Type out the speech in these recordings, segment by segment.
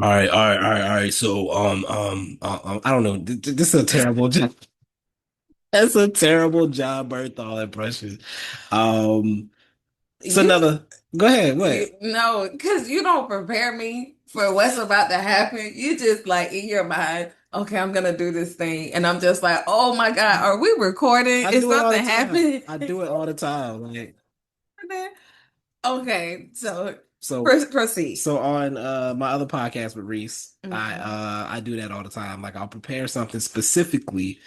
All right. So, I don't know. This is a terrible job. That's a terrible job, Bernthal impression. Um, it's You, another. Go ahead. you What? no, because you don't prepare me for what's about to happen. You just like in your mind, okay, I'm gonna do this thing, and I'm just like, oh my God, are we recording? I Is do it all the something time. happening? I do it all the time. Like Okay, so so. proceed. So on my other podcast with Reese, Mhm. I do that all the time. Like I'll prepare something specifically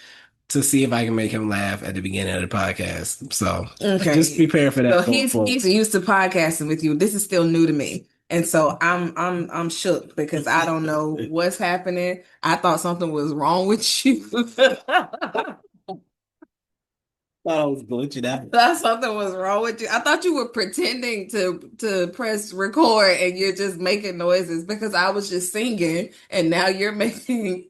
to see if I can make him laugh at the beginning of the podcast. So just Okay, prepare for so that going he's forward. used to podcasting with you. This is still new to me. And so I'm shook because I don't know what's happening. I thought something was wrong with you. Thought I was glitching out. Thought something was wrong with you. I thought you were pretending to press record and you're just making noises because I was just singing and now you're making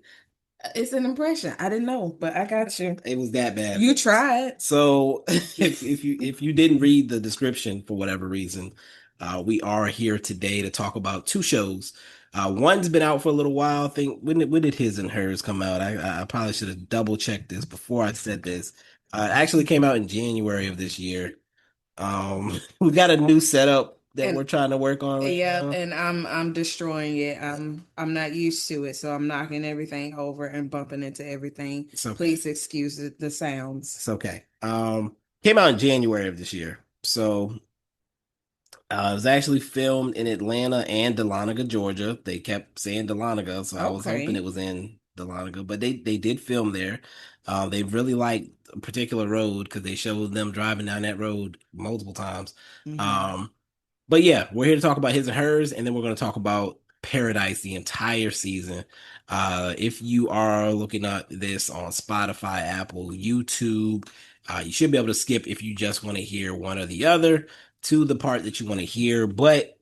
it's an impression. I didn't know, but I got you. It was that bad. You tried. So if you didn't read the description for whatever reason, we are here today to talk about two shows. One's been out for a little while. I think when did his and hers come out? I probably should have double checked this before I said this. It actually came out in January of this year. We got a new setup that we're And trying to work on right yeah, now. and I'm destroying it. I'm not used to it, so I'm knocking everything over and bumping into everything. It's okay. Please excuse the sounds. It's okay. Came out in January of this year. So it was actually filmed in Atlanta and Dahlonega, Georgia. They kept saying Dahlonega, so I was hoping it Okay. was in Dahlonega, but they did film there. They really liked a particular road because they showed them driving down that road multiple times. Hmm. Um, but yeah, we're here to talk about his and hers, and then we're going to talk about Paradise the entire season. If you are looking at this on Spotify, Apple, YouTube, you should be able to skip if you just want to hear one or the other to the part that you want to hear. But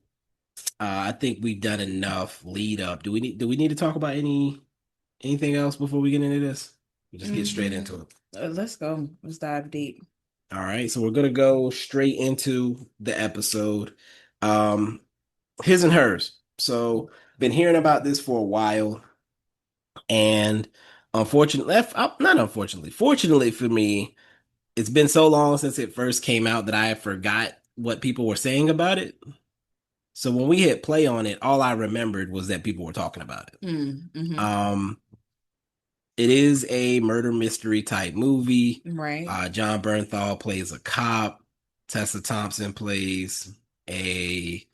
I think we've done enough lead up. Do we need to talk about anything else before we get into this? We just get straight Hmm. into it. Let's go. Let's dive deep. All right, so we're gonna go straight into the episode. Um, his and hers. So been hearing about this for a while, and unfortunately, not unfortunately, fortunately for me, it's been so long since it first came out that I forgot what people were saying about it. So when we hit play on it, all I remembered was that people were talking about it. Mm-hmm. Um, it is a murder mystery type movie. Right. John Bernthal plays a cop. Tessa Thompson plays a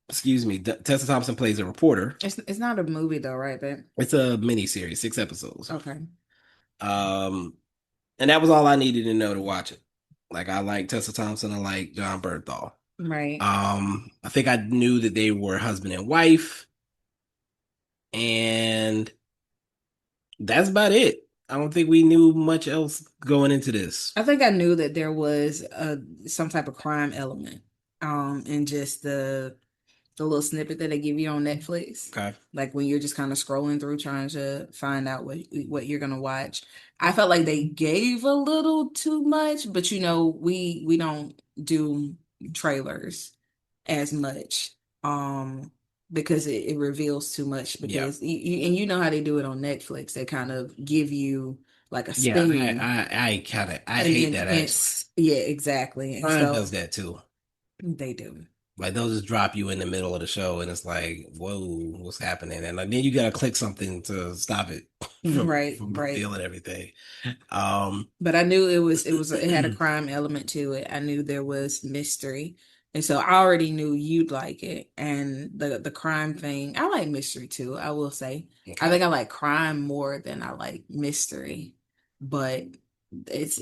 Tessa Thompson plays a reporter. It's not a movie though, right, babe? It's a mini series, 6 episodes. Okay. Um, and that was all I needed to know to watch it. Like I like Tessa Thompson, I like John Bernthal. Right. I think I knew that they were husband and wife, and that's about it. I don't think we knew much else going into this. I think I knew that there was some type of crime element in just the little snippet that they give you on Netflix. Okay. Like when you're just kind of scrolling through trying to find out what you're gonna watch. I felt like they gave a little too much, but we don't do trailers as much. Because it reveals too much Yeah. because and you know how they do it on Netflix. They kind of give you like a Yeah. spin I and hate then that actually. hints. Yeah, exactly. And Prime so does that too. they do. Like they'll just drop you in the middle of the show, and it's like, whoa, what's happening? And like, then you gotta click something to stop it from Right, from right. revealing everything. Um, But I knew it had a crime element to it. I knew there was mystery. And so I already knew you'd like it. And the crime thing, I like mystery too, I will say. I okay. think I like crime more than I like mystery. But it's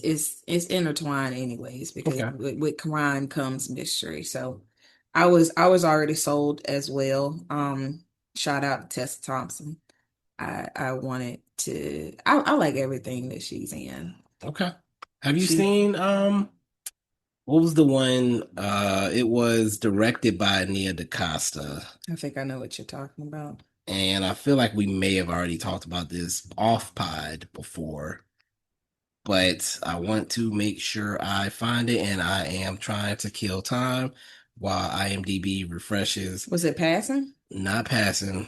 intertwined anyways because Okay. with crime comes mystery. So I was already sold as well. Shout out to Tessa Thompson. I wanted to I like everything that she's in. Okay. Have you She seen what was the one? It was directed by Nia DaCosta. I think I know what you're talking about. And I feel like we may have already talked about this off pod before, but I want to make sure I find it, and I am trying to kill time while IMDb refreshes. Was it passing? Not Passing.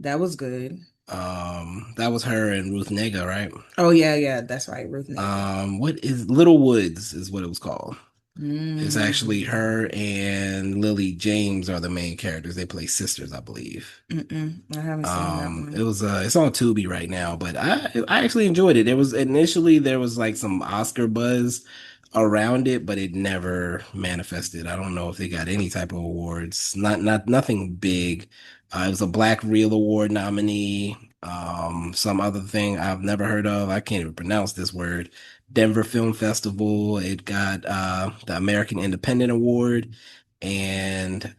That was good. That was her and Ruth Negga, right? Oh yeah, yeah, that's right. Ruth Negga. What is Little Woods is what it was called. It's actually Mm. her and Lily James are the main characters. They play sisters, I believe. Mm-mm. I haven't seen that It one. was it's on Tubi right now, but I actually enjoyed it. There was like some Oscar buzz around it, but it never manifested. I don't know if they got any type of awards. Nothing big. It was a Black Reel Award nominee. Some other thing I've never heard of. I can't even pronounce this word. Denver Film Festival. It got the American Independent Award, and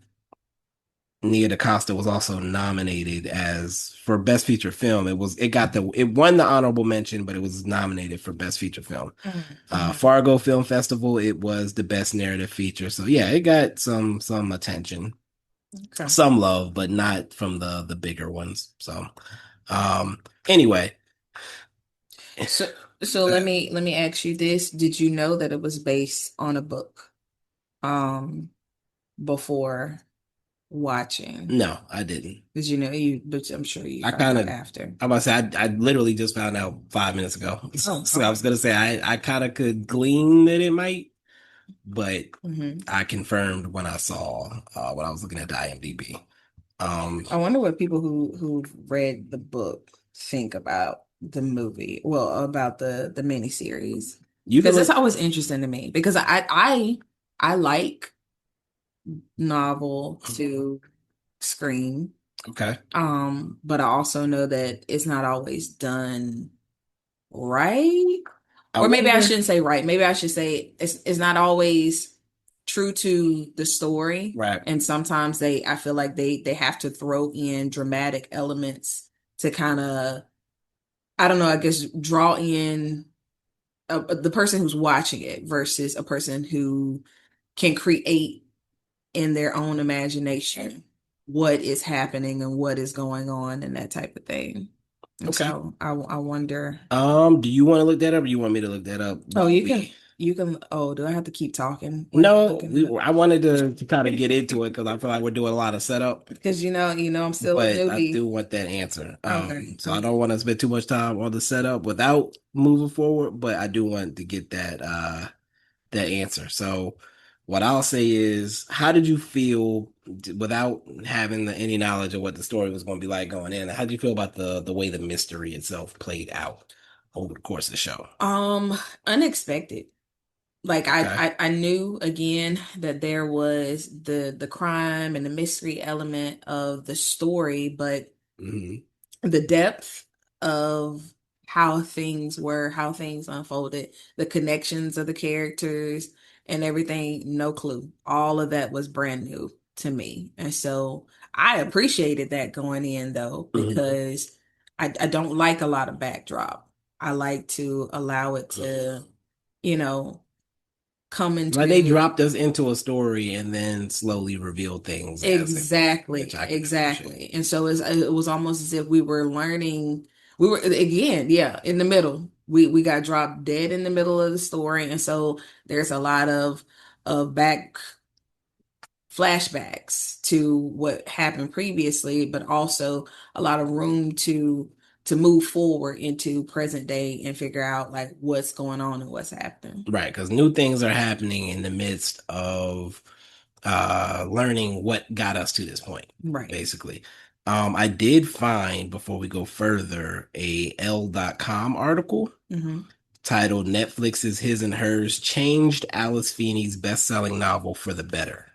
Nia DaCosta was also nominated as for Best Feature Film. It won the honorable mention, but it was nominated for Best Feature Film. Mm-hmm. Fargo Film Festival, it was the Best Narrative Feature. So yeah, it got some attention, Okay. some love, but not from the bigger ones. So anyway, So so let me ask you this. Did you know that it was based on a book um before watching? no, I didn't. Did you know you but I'm sure you I found kind out of after. I must say I literally just found out 5 minutes ago. Oh, So I okay. was gonna say I kind of could glean that it might, but Hmm. I confirmed when I saw when I was looking at the IMDb. Um, I wonder what people who read the book think about the movie. Well, about the miniseries. you can Because it's look. always interesting to me. Because I like novel to screen. Okay, But I also know that it's not always done right. I Or maybe I wonder. shouldn't say right. Maybe I should say it's not always true to the story. Right. And sometimes I feel like they have to throw in dramatic elements to kind of, I don't know, I guess draw in the person who's watching it versus a person who can create in their own imagination what is happening and what is going on and that type of thing. And Okay. so I wonder. Do you want to look that up, or you want me to look that up Oh, while we? you can. Oh, do I have to keep talking when No, looking it up? I wanted to kind of get into it because I feel like we're doing a lot of setup, Because I'm still a but I do newbie. want that answer. Okay, So I don't okay. want to spend too much time on the setup without moving forward, but I do want to get that answer. So what I'll say is, how did you feel without having any knowledge of what the story was going to be like going in? How did you feel about the way the mystery itself played out over the course of the show? Um, Unexpected. Like Okay. I knew again that there was the crime and the mystery element of the story, but Hmm. the depth of how things were, how things unfolded, the connections of the characters and everything, no clue. All of that was brand new to me. And so I appreciated that going in though, Hmm. because I don't like a lot of backdrop. I like to allow it to, you know, come Like they into. dropped us into a story and then slowly revealed things as they went, which Exactly, I can appreciate. exactly. And so it was almost as if we were learning. We were again, yeah, in the middle. We got dropped dead in the middle of the story, and so there's a lot of back flashbacks to what happened previously, but also a lot of room to move forward into present day and figure out like what's going on and what's happening. Right, because new things are happening in the midst of learning what got us to this point, Right. basically. I did find before we go further a L.com article Hmm. titled Netflix's His and Hers changed Alice Feeney's best-selling novel for the better.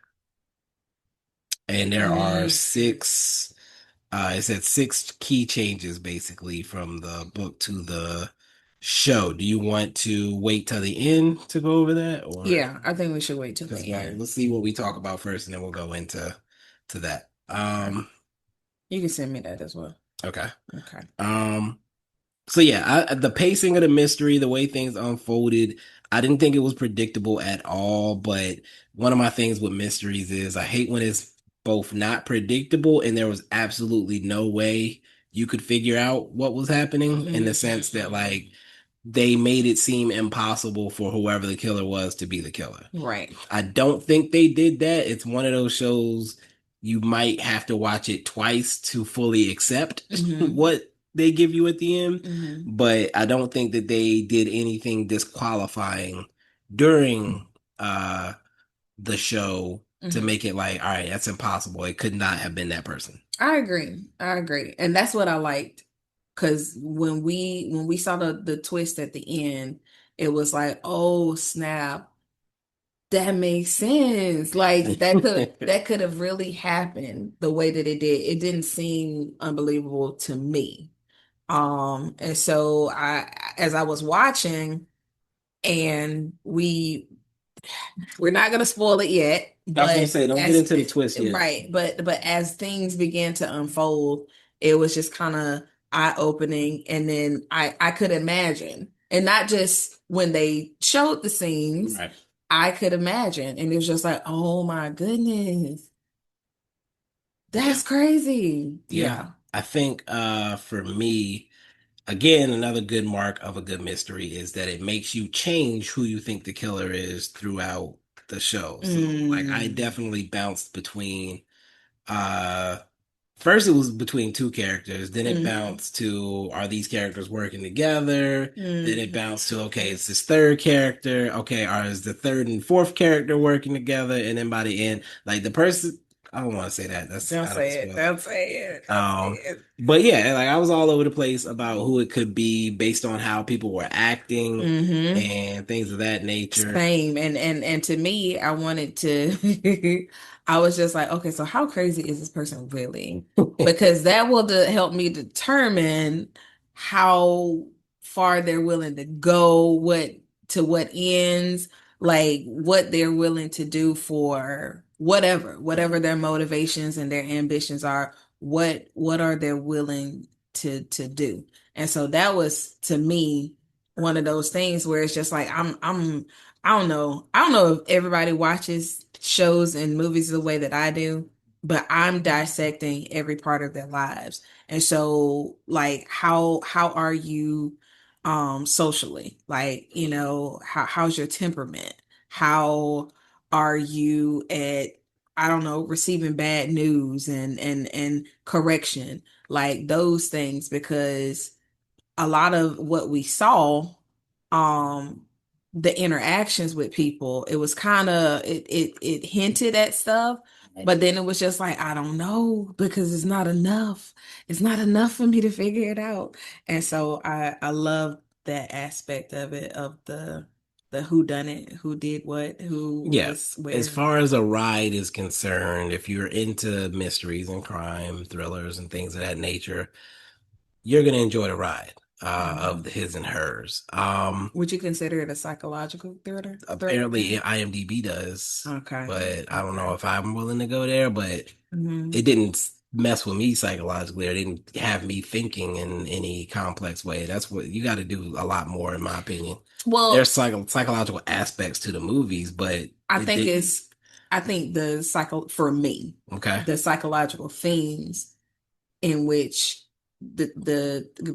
And there are Mm. six it said six key changes basically from the book to the show. Do you want to wait till the end to go over that, or Yeah, I think we should wait till the because well, end. let's see what we talk about first, and then we'll go into that. Okay. You can send me that as well. Okay. Okay. Um, so yeah, the pacing of the mystery, the way things unfolded, I didn't think it was predictable at all. But one of my things with mysteries is I hate when it's both not predictable and there was absolutely no way you could figure out what was happening, in the Mhm. sense that like they made it seem impossible for whoever the killer was to be the killer. Right. I don't think they did that. It's one of those shows you might have to watch it twice to fully accept Hmm. what they give you at the end. Hmm. But I don't think that they did anything disqualifying during the show to Hmm. make it like, all right, that's impossible. It could not have been that person. I agree. I agree. And that's what I liked. Cause when we saw the twist at the end, it was like, oh snap, that makes sense. Like that could have really happened the way that it did. It didn't seem unbelievable to me. And so as I was watching, and we're not gonna spoil it yet, I was gonna but say, don't get as into the twist yet. right, but as things began to unfold, it was just kind of eye-opening, and then I could imagine, and not just when they showed the scenes, Right. I could imagine, and it was just like, oh my goodness, Yeah. that's crazy. Yeah. Yeah. I think for me, again, another good mark of a good mystery is that it makes you change who you think the killer is throughout the show. So like I Mm. definitely bounced between uh first it was between two characters, then it Mm. bounced to are these characters working together? Then it Mm. bounced to okay, it's this third character. Okay, are is the third and fourth character working together? And then by the end, like the person I don't want to say that. That's Don't kind of a say it. spoiler. Don't say it. Don't say Um, it. but yeah, like I was all over the place about who it could be based on how people were acting Mm-hmm. and things of that nature. Same. And to me, I wanted to I was just like, okay, so how crazy is this person really? Because that will help me determine how far they're willing to go, what ends, like what they're willing to do for whatever their motivations and their ambitions are, what are they willing to do. And so that was to me one of those things where it's just like I don't know. I don't know if everybody watches shows and movies the way that I do, but I'm dissecting every part of their lives. And so like how are you socially? Like, how's your temperament? How are you at, I don't know, receiving bad news and correction? Like those things, because a lot of what we saw, um the interactions with people, it was kind of it hinted at stuff, but then it was just like, I don't know, because it's not enough for me to figure it out. And so I love that aspect of it, of the who done it, who did what, who Yeah. was As where. far as a ride is concerned, if you're into mysteries and crime, thrillers and things of that nature, you're gonna enjoy the ride of Mhm. the his and hers. Would you consider it a psychological thriller Apparently then? IMDb does, Okay. but I don't Okay. know if I'm willing to go there. But Hmm. it didn't mess with me psychologically, or didn't have me thinking in any complex way. That's what you got to do a lot more, in my opinion. There's Well, psychological aspects to the movies, but I it think did. it's I think the for me, Okay, the psychological themes in which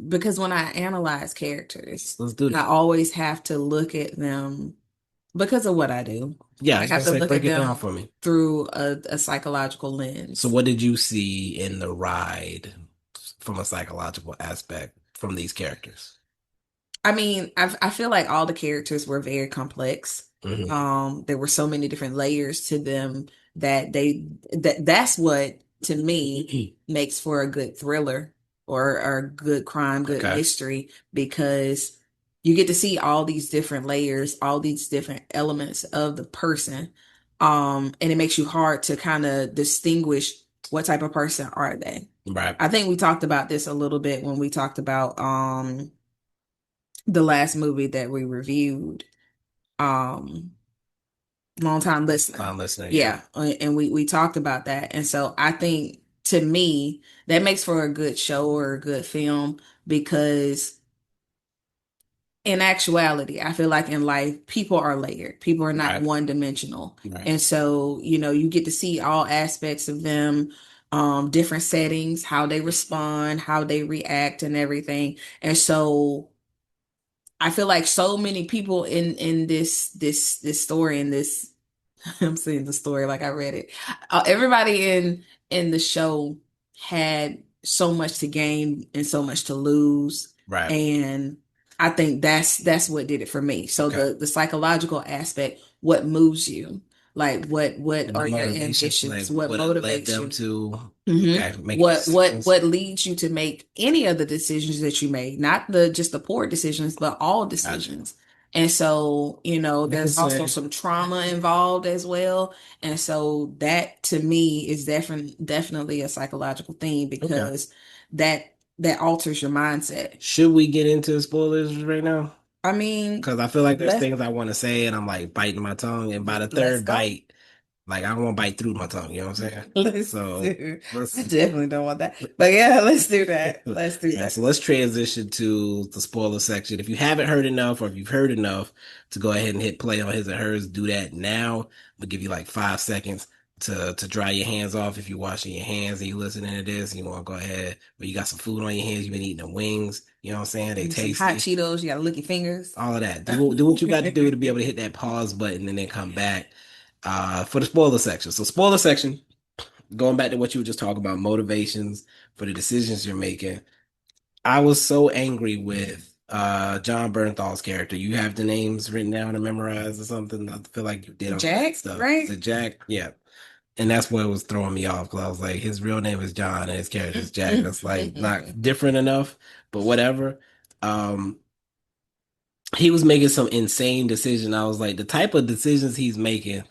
because when I analyze characters, let's do I that. always have to look at them because of what I do. Yeah, I I was have gonna to say, look break at it down them for me. through a psychological So, lens. what did you see in the ride from a psychological aspect from these characters? I mean, I feel like all the characters were very complex. Hmm. There were so many different layers to them that that's what to me makes for a good thriller, or a good crime, good Okay, mystery, because you get to see all these different layers, all these different elements of the person. And it makes you hard to kind of distinguish what type of person are they. right. I think we talked about this a little bit when we talked about the last movie that we reviewed, um long time listener. I'm listening. Yeah. Yeah, and we talked about that. And so I think to me that makes for a good show or a good film, because in actuality, I feel like in life people are layered, people are not Right. one dimensional. Right. And so you get to see all aspects of them, different settings, how they respond, how they react and everything. And so I feel like so many people in this story, in this I'm seeing the story like I read it. Everybody in the show had so much to gain and so much to lose, Right. and I think that's what did it for me. So Okay. the psychological aspect, what moves you, like what The are your motivations, like ambitions, what what it led motivates them you? to, hmm okay, making what decisions. what leads you to make any of the decisions that you made, not the just the poor decisions, but all Gotcha. decisions. And so, I can there's also say, some trauma involved as well. And so that to me is definitely a psychological thing okay. because that alters your mindset. Should we get into spoilers right now? I mean, Because I feel like there's let's things I want to say and I'm like biting my tongue, and by the let's third go. bite, like I don't want to bite through my tongue. You know what I'm saying? Let's So do. I let's. definitely don't want that. But yeah, let's do that. Let's do Yeah, that. so let's transition to the spoiler section. If you haven't heard enough, or if you've heard enough to go ahead and hit play on his or hers, do that now. We'll give you like 5 seconds to dry your hands off if you're washing your hands and you're listening to this. You want to go ahead, but you got some food on your hands. You've been eating the wings. You know what I'm saying? They Some hot tasty. Cheetos, you gotta lick your fingers. All of that. Do what you got to do to be able to hit that pause button and then come back for the spoiler section. So spoiler section, going back to what you were just talking about, motivations for the decisions you're making. I was so angry with John Bernthal's character. You have the names written down and memorized or something. I feel like you did all that Jack, stuff. Is right? it Jack? Yeah. And that's what was throwing me off because I was like, his real name is John and his character is Jack. That's like not different enough, but whatever. Um, he was making some insane decision. I was like, the type of decisions he's making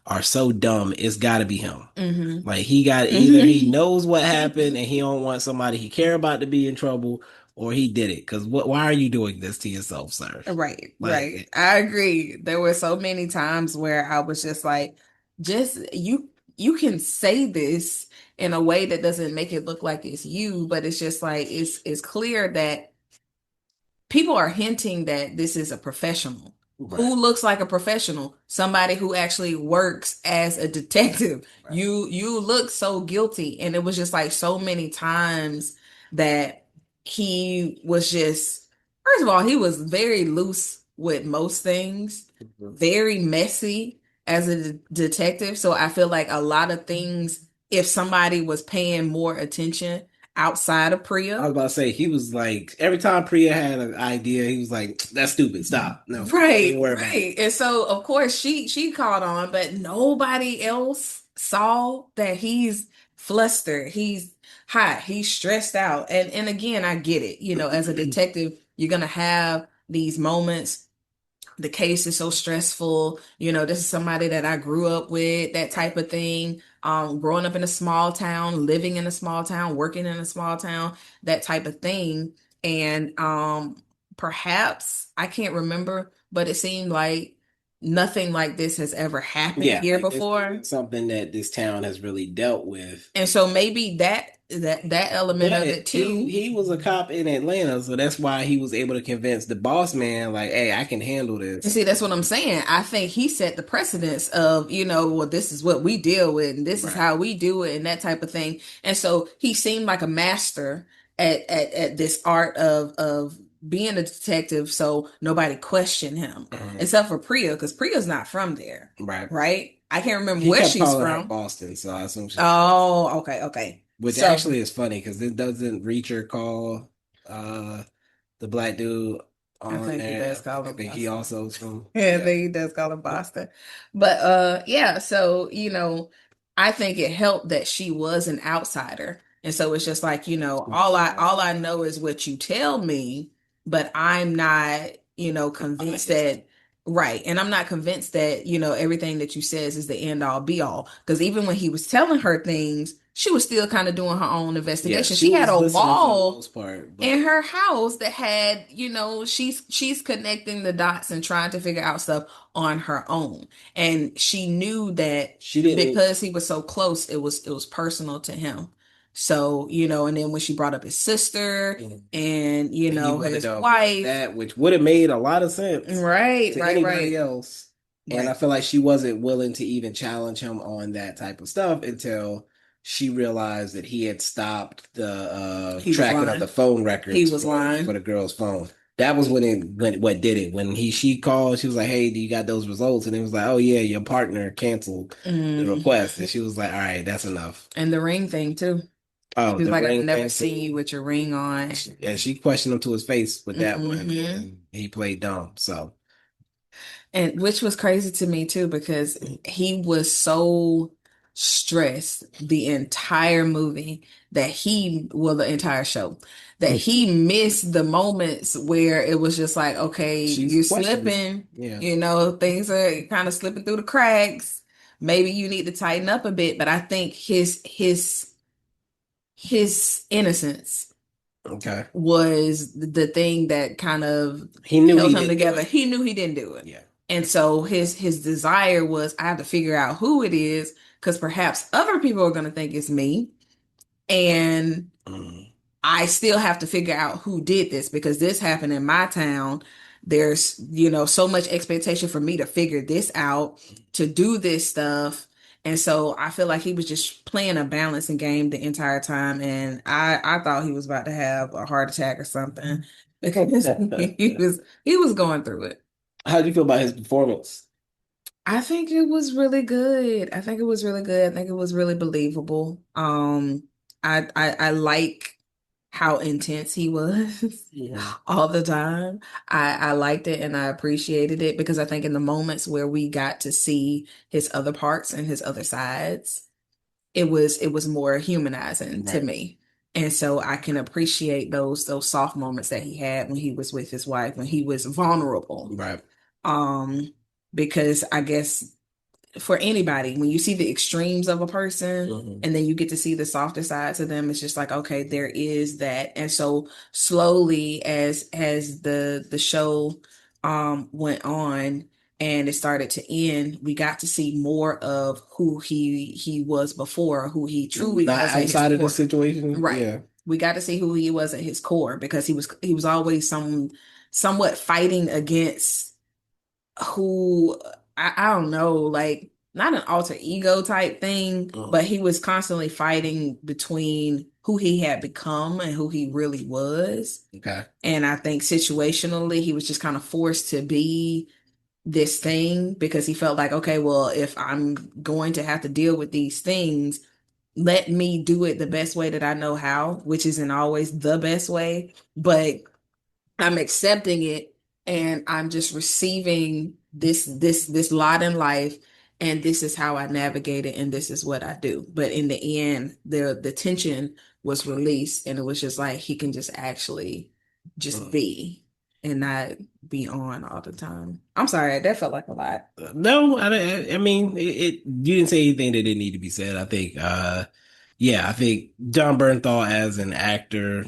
are so dumb. It's got to be him. hmm Like he got either he knows what happened and he don't want somebody he care about to be in trouble, or he did it. Because what? Why are you doing this to yourself, sir? Right, right. Like, I agree. There were so many times where I was just like, just you can say this in a way that doesn't make it look like it's you, but it's just like it's clear that people are hinting that this is a professional. right, Who looks like a professional? Somebody who actually works as a detective. right. You look so guilty. And it was just like so many times that he was just, first of all, he was very loose with most things, Mhm. very messy as a detective. So I feel like a lot of things, if somebody was paying more attention outside of I Priya. was about to say he was like every time Priya had an idea, he was like, "That's stupid. Stop. No, don't Right, even worry about it." right. And so of course she caught on, but nobody else saw that he's flustered, he's hot, he's stressed out. And again, I get it. As a detective, you're gonna have these moments. The case is so stressful. This is somebody that I grew up with, that type of thing. Growing up in a small town, living in a small town, working in a small town, that type of thing. And perhaps I can't remember, but it seemed like nothing like this has ever happened Yeah, here like this before. isn't something that this town has really dealt with. And so maybe that element of But it he too. he was a cop in Atlanta, so that's why he was able to convince the boss man, like, "Hey, I can handle And this." see, that's what I'm saying. I think he set the precedence of, well, this is what we deal with, and this is Right. how we do it, and that type of thing. And so he seemed like a master at this art of being a detective, so nobody questioned him, Mhm. except for Priya, because Priya's not from there, Right. right? I can't remember He where kept she's calling her from. Boston, so I assume she's from Boston. Oh, okay, okay. Which So actually is funny because it doesn't Reacher call uh the black dude I on think he does there. call I him think he Boston. also is from, Yeah, I yeah. think he does call him Boston. But yeah, so I think it helped that she was an outsider. And so it's just like, all I know is what you tell me, but I'm not, convinced Biased. that right. And I'm not convinced that, everything that you says is the end all be all. Because even when he was telling her things, she was still kind of doing her own Yeah, investigation. she She had was a listening for the wall most part, in but her house that had, she's connecting the dots and trying to figure out stuff on her own. And she knew that she didn't. because he was so close, it was personal to him. So, and then when she brought up his sister and, And he wanted his to avoid wife, that, which would have made a lot of sense right, to right, anybody right, else. And I right. feel like she wasn't willing to even challenge him on that type of stuff until she realized that he had stopped the He was tracking of the lying. phone He records was for lying. the girl's phone. That was when what did it when she called. She was like, "Hey, do you got those results?" And it was like, "Oh yeah, your partner canceled the Mm. request." And she was like, "All right, that's enough." And the ring thing too. Oh, She was the like, I've ring never thing seen too. you with your ring on. And she questioned him to his face with that one, Hmm. and he played dumb. So And which was crazy to me too, because he was so stressed the entire movie that well, the entire show, that he missed the moments where it was just like, okay, she's you're questioning. slipping, Yeah. things are kind of slipping through the cracks. Maybe you need to tighten up a bit. But I think his innocence Okay. was the thing that kind of He knew held he him didn't do together. it. He knew he didn't do it. Yeah. And so his desire was, I have to figure out who it is because perhaps other people are going to think it's me. And Mm, I still have to figure out who did this because this happened in my town. There's, so much expectation for me to figure this out, to do this stuff. And so I feel like he was just playing a balancing game the entire time. And I thought he was about to have a heart attack or something because he was going through it. how do you feel about his performance? I think it was really good. I think it was really good. I think it was really believable. I like how intense he was Yeah. all the time. I liked it and I appreciated it because I think in the moments where we got to see his other parts and his other sides, it was more humanizing to Right. me. And so I can appreciate those soft moments that he had when he was with his wife, when he was vulnerable. Right. Um, because I guess for anybody, when you see the extremes of a person Hmm. and then you get to see the softer sides of them, it's just like, okay, there is that. And so slowly as the show went on and it started to end, we got to see more of who he was before, who he truly Not was at his outside of the core. situation. Right. Yeah. We got to see who he was at his core because he was always somewhat fighting against who I don't know, like not an alter ego type thing, Mm, but he was constantly fighting between who he had become and who he really was. okay. And I think situationally, he was just kind of forced to be this thing because he felt like, okay, well, if I'm going to have to deal with these things, let me do it the best way that I know how, which isn't always the best way, but I'm accepting it and I'm just receiving this lot in life and this is how I navigate it and this is what I do. But in the end, the tension was released and it was just like he can just actually just Mm. be and not be on all the time. I'm sorry, that felt like a lot. No, I mean, you didn't say anything that didn't need to be said. I think, yeah, I think John Bernthal as an actor,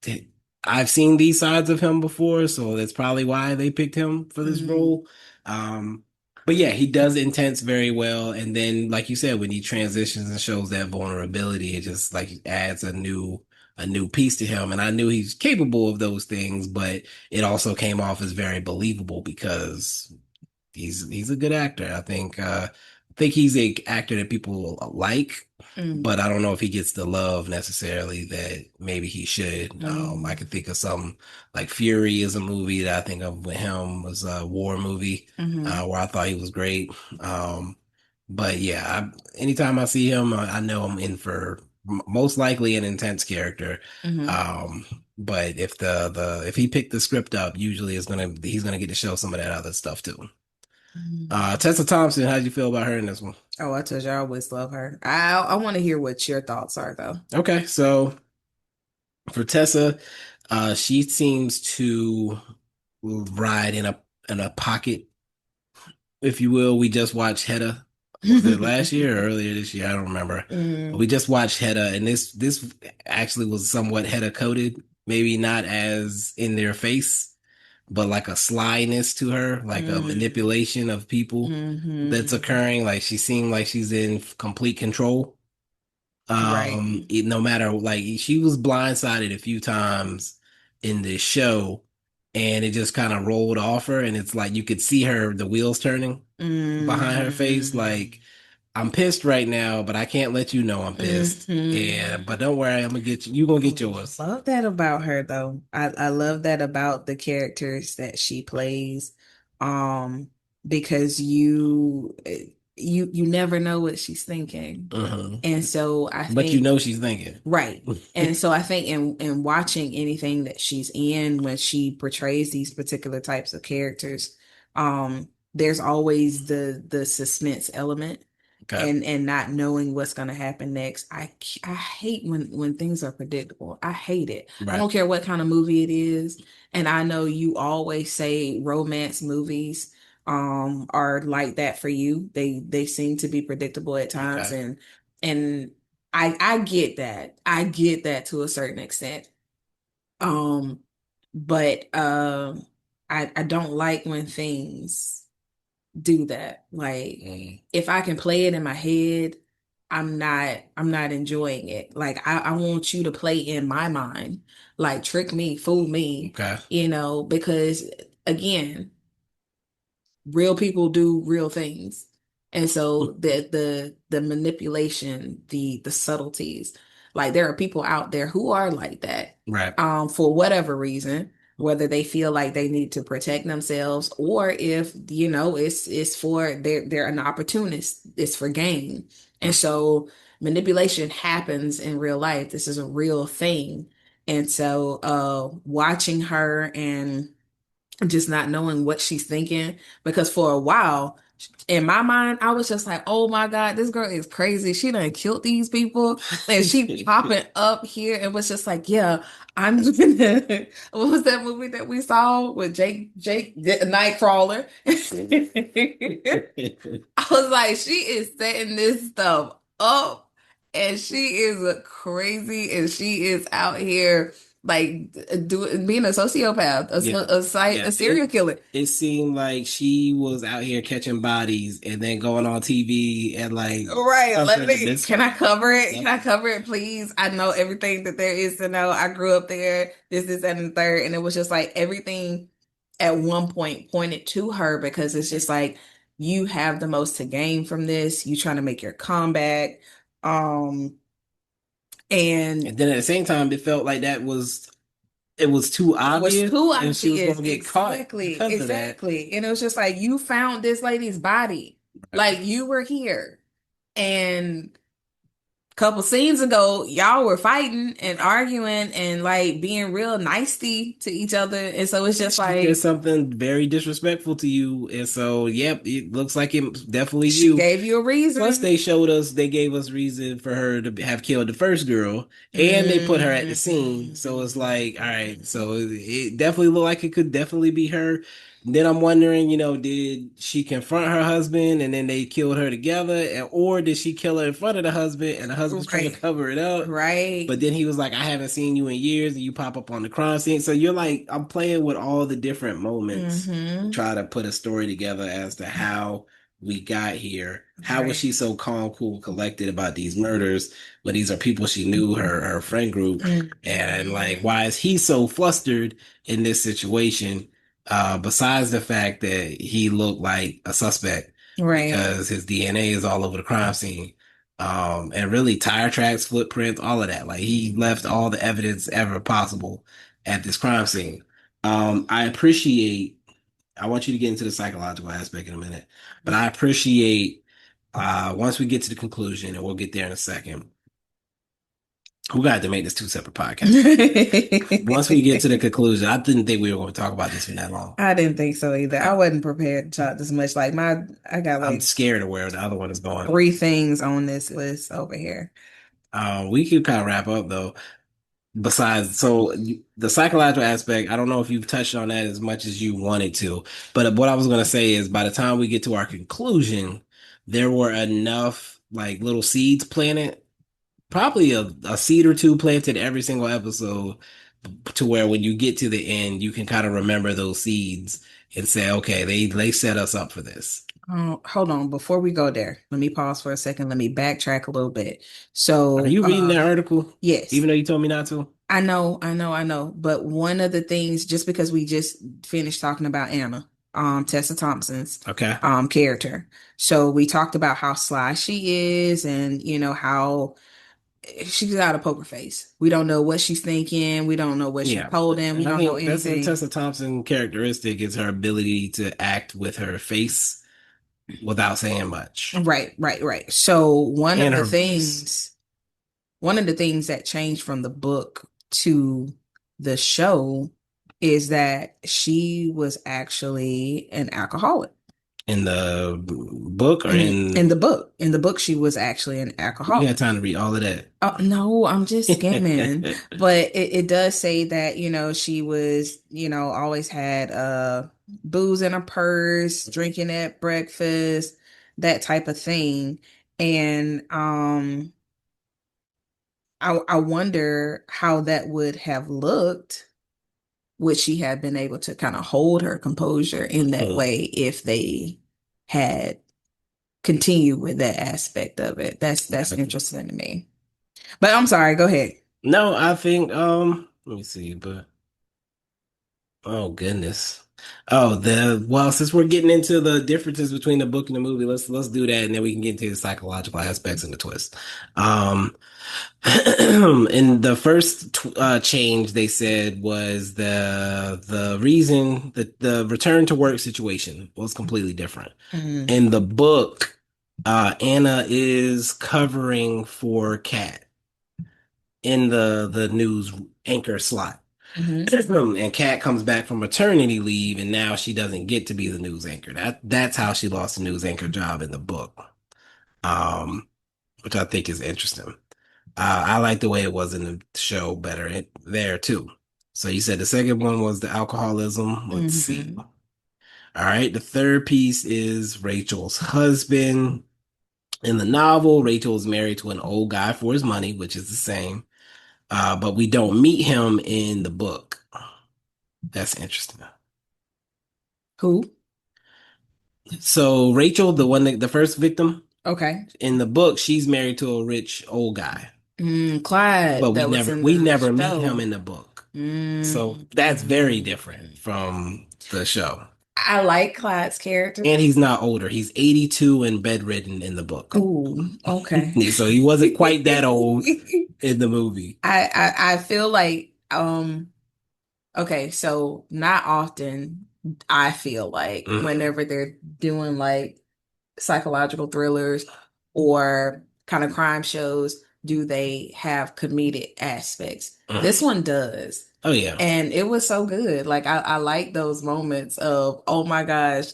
t- I've seen these sides of him before, so that's probably why they picked him for this Mm, role. Um, but yeah, he does intense very well, and then, like you said, when he transitions and shows that vulnerability, it just like adds a new piece to him. And I knew he's capable of those things, but it also came off as very believable because he's a good actor. I think he's a actor that people like, mm, but I don't know if he gets the love necessarily that maybe he should. I mm, could think of some like Fury is a movie that I think of with him was a war movie mm, where I thought he was great. Um, but yeah, anytime I see him, I know I'm in for most likely an intense character. mm, Um, but if he picked the script up, usually he's gonna get to show some of that other stuff too. mm. Tessa Thompson, how'd you feel about her in this one? Oh, I told you I always love her. I want to hear what your thoughts are though. Okay, so for Tessa, she seems to ride in a pocket, if you will. We just watched Hedda. Was it last year or earlier this year? I don't remember. But we Mm, just watched Hedda, and this actually was somewhat Hedda coded, maybe not as in their face, but like a slyness to her, like a mm, manipulation of people that's mhm. occurring. Like she seemed like she's in complete control. Right. No matter like she was blindsided a few times in this show, and it just kind of rolled off her, and it's like you could see her the wheels turning behind her face, Mhm. like. I'm pissed right now, but I can't let you know I'm pissed. And but don't worry, I'm gonna get you. You gonna get yours. Love that about her though. I love that about the characters that she plays. Um, because you never know what she's thinking. Hmm. And so I But you think know she's thinking. right. And so I think in watching anything that she's in when she portrays these particular types of characters, there's always the suspense element Okay. and not knowing what's going to happen next. I hate when things are predictable. I hate it. I Right. don't care what kind of movie it is. And I know you always say romance movies are like that for you. They seem to be predictable at times Okay. and I get that. I get that to a certain extent. Um, but I don't like when things do that. Like Mm. if I can play it in my head, I'm not enjoying it. Like I want you to play in my mind. Like trick me, fool me, Okay. because again, real people do real things. And so the manipulation, the subtleties, like there are people out there who are like that, Right. for whatever reason, whether they feel like they need to protect themselves or if, it's for they're an opportunist, it's for gain. And so manipulation happens in real life. This is a real thing. And so watching her and just not knowing what she's thinking because for a while in my mind I was just like, oh my god, this girl is crazy, she done killed these people and she popping up here and was just like, yeah, I'm gonna what was that movie that we saw with Jake Nightcrawler? I was like, she is setting this stuff up and she is a crazy and she is out here like being a sociopath, Yeah. a Yeah. serial killer. It seemed like she was out here catching bodies and then going on TV and like Right. Let suffering me, this can I cover it? Can stuff. I cover it, please? I know everything that there is to know. I grew up there, this, and the third. And it was just like everything at one point pointed to her because it's just like you have the most to gain from this. You trying to make your comeback. Um, and And then at the same time, it felt like it was too was obvious too and she was obvious. gonna get caught Exactly. because of that. Exactly. And it was just like you found this lady's body. Right. Like you were here. And couple scenes ago, y'all were fighting and arguing and like being real nasty to each other. And so it's just She did like something very disrespectful to you, and so yep, it looks like it's definitely she you. gave you a Plus, reason. they gave us reason for her to have killed the first girl, and they put her at the scene. So it's like, all right, so it definitely looked like it could definitely be her. Then I'm wondering, did she confront her husband and then they killed her together, or did she kill her in front of the husband and the husband's trying to Right. cover it up? Right. But then he was like, I haven't seen you in years, and you pop up on the crime scene. So you're like, I'm playing with all the different moments to Mm-hmm. try to put a story together as to how we got here. How was Right. she so calm, cool, collected about these murders? But these are people she knew, her friend group. And like, Mhm. why is he so flustered in this situation? Besides the fact that he looked like a suspect Right. because his DNA is all over the crime scene. And really tire tracks, footprints, all of that. Like he left all the evidence ever possible at this crime scene. I appreciate I want you to get into the psychological aspect in a minute, but I appreciate once we get to the conclusion, and we'll get there in a second. We got to make this two separate podcasts. Once we get to the conclusion, I didn't think we were going to talk about this for that long. I didn't think so either. I wasn't prepared to talk this much. Like I got I'm like scared of where the other one is going. three things on this list over here. We could kind of wrap up though. Besides, so the psychological aspect, I don't know if you've touched on that as much as you wanted to, but what I was going to say is by the time we get to our conclusion, there were enough like little seeds planted, probably a seed or two planted every single episode to where when you get to the end, you can kind of remember those seeds and say, okay, they set us up for this. Hold on. Before we go there, let me pause for a second. Let me backtrack a little bit. Are So, you reading that article? yes, Even though you told me not to? I know. But one of the things, just because we just finished talking about Anna. Tessa Thompson's Okay. character. So we talked about how sly she is, and how she's got a poker face. We don't know what she's thinking. We don't know what she's Yeah. holding. We And I don't know think that's a anything. Tessa Thompson characteristic is her ability to act with her face without saying much. Right, right, right. So And her voice. one of the things that changed from the book to the show is that she was actually an alcoholic. In the book or In in the book, she was actually an you had alcoholic. time to read all of that. Oh, no, I'm just skimming. But it does say that, she was, always had booze in her purse, drinking at breakfast, that type of thing. And I wonder how that would have looked. Would she have been able to kind of hold her composure in that Hmm. way if they had continued with that aspect of it? That's interesting to me. But I'm sorry, go ahead. No, I think let me see, but oh goodness. Oh, since we're getting into the differences between the book and the movie, let's do that and then we can get into the psychological aspects and the twist. Um in the first change they said was the reason that the return to work situation was completely different. Mm-hmm. In the book, Anna is covering for Kat in the news anchor slot. Mm-hmm. And Kat comes back from maternity leave, and now she doesn't get to be the news anchor. That's how she lost the news anchor job in the book, um, which I think is interesting. I like the way it was in the show better there too. So you said the second one was the alcoholism. Let's see. Mm-hmm. All right, the third piece is Rachel's husband. In the novel, Rachel is married to an old guy for his money, which is the same. But we don't meet him in the book. That's interesting. Who? So Rachel, the first victim Okay. in the book, she's married to a rich old guy, but Clyde, we that was never in we the never meet him show. in the book. So that's very different Mm. from the show. I like Clyde's character. And he's not older. He's 82 and bedridden in the book. Ooh, okay. So he wasn't quite that old in the movie. I feel like okay, so not often I feel like Mhm. whenever they're doing like psychological thrillers or kind of crime shows, do they have comedic aspects? Mhm. This one does. Oh yeah. And it was so good. Like I like those moments of, oh my gosh,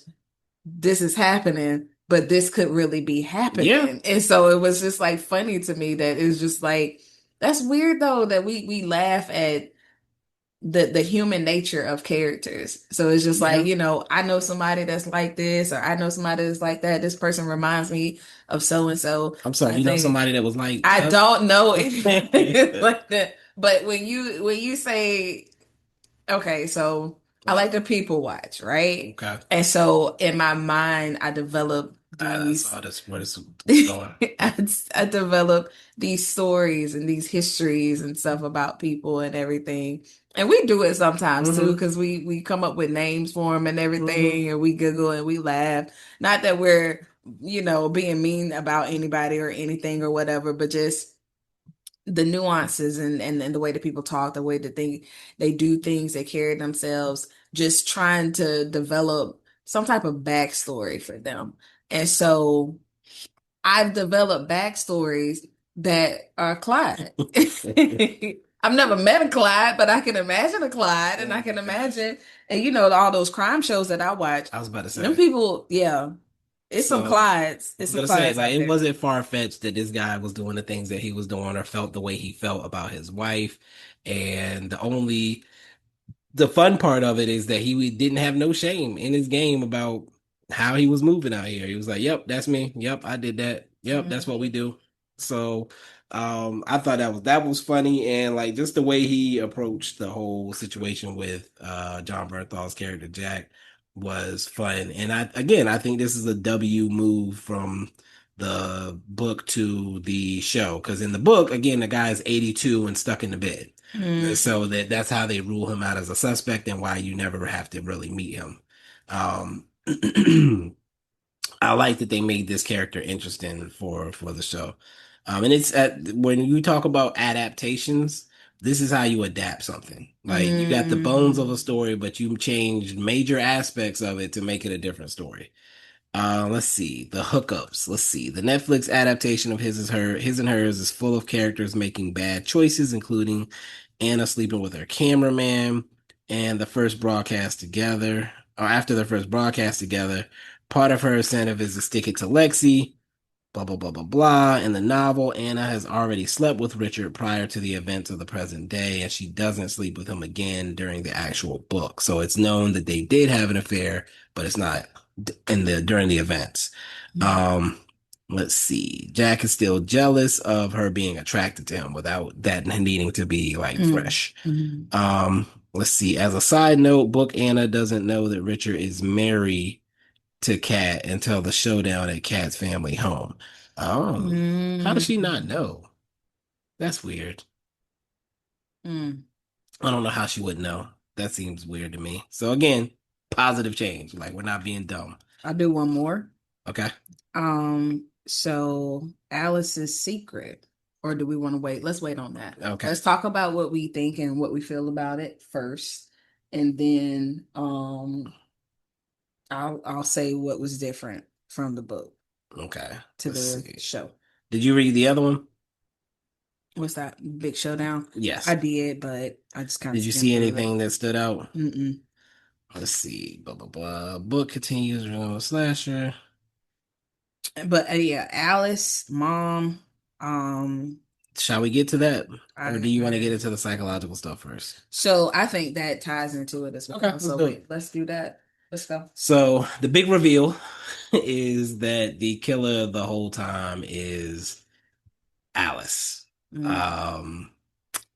this is happening, but this could really be Yeah. happening. And so it was just like funny to me that it's just like that's weird though that we laugh at the human nature of characters. So it's just like, Yeah. I know somebody that's like this, or I know somebody that's like that. This person reminds me of so and so. I'm So sorry, I you know think somebody that was like I us? don't know anything like that. But when you say okay, so I like to people watch, right? Okay. And so in my mind, I develop I these saw this where this was going. I develop these stories and these histories and stuff about people and everything. And we do it sometimes too, Hmm. because we come up with names for them and Hmm. everything, and we giggle and we laugh. Not that we're, being mean about anybody or anything or whatever, but just the nuances and the way that people talk, the way that they do things, they carry themselves, just trying to develop some type of backstory for them. And so I've developed backstories that are Clyde. I've never met a Clyde, but I can imagine a Clyde, and Oh I my can gosh. imagine, and all those crime shows that I watch. I was about to Them say. people, yeah, it's some So Clydes. I It's was some gonna say, Clydes like, out it there. wasn't far fetched that this guy was doing the things that he was doing or felt the way he felt about his wife. And the fun part of it is that he didn't have no shame in his game about how he was moving out here. He was like, "Yep, that's me. Yep, I did that. Yep, that's what we Mhm. do." So, I thought that was funny, and like just the way he approached the whole situation with John Bernthal's character Jack was fun. And I think this is a W move from the book to the show because in the book, again, the guy's 82 and stuck in the bed. Mm. So that's how they rule him out as a suspect and why you never have to really meet him. Um, I like that they made this character interesting for the show. And it's when you talk about adaptations, this is how you adapt something. Like you got the bones of a Mm. story, but you changed major aspects of it to make it a different story. Let's see the hookups. Let's see the Netflix adaptation of His and Hers is full of characters making bad choices, including Anna sleeping with her cameraman, and the first broadcast together, or after their first broadcast together. Part of her incentive is to stick it to Lexi, blah, blah, blah, blah, blah. In the novel, Anna has already slept with Richard prior to the events of the present day, and she doesn't sleep with him again during the actual book. So it's known that they did have an affair, but it's not in the during the events. Um, let's see. Jack is still jealous of her being attracted to him without that needing to be like Mm. fresh. Mm. Let's see. As a side note, Book Anna doesn't know that Richard is married to Kat until the showdown at Kat's family home. Oh, how does she not Mm. know? That's weird. Mm. I don't know how she would know. That seems weird to me. So again, positive change. Like we're not being dumb. I'll do one more. Okay. So Alice's secret, or do we want to wait? Let's wait on that. Okay. Let's talk about what we think and what we feel about it first, and then I'll say what was different from the book Okay. to Let's the see. show. Did you read the other one? What's that? Big Showdown? I Yes. did, but I just kind of Did you skimmed see through it. anything that stood out? Mm-mm. Let's see. Blah blah blah. Book continues. Slasher. But yeah, Alice, mom, um, Shall we get to that, or do you want to get I into the psychological stuff first? so I think that ties into it as Okay, well. let's So do it. wait, let's do that. Let's go. So the big reveal is that the killer the whole time is Alice. Mm. Um,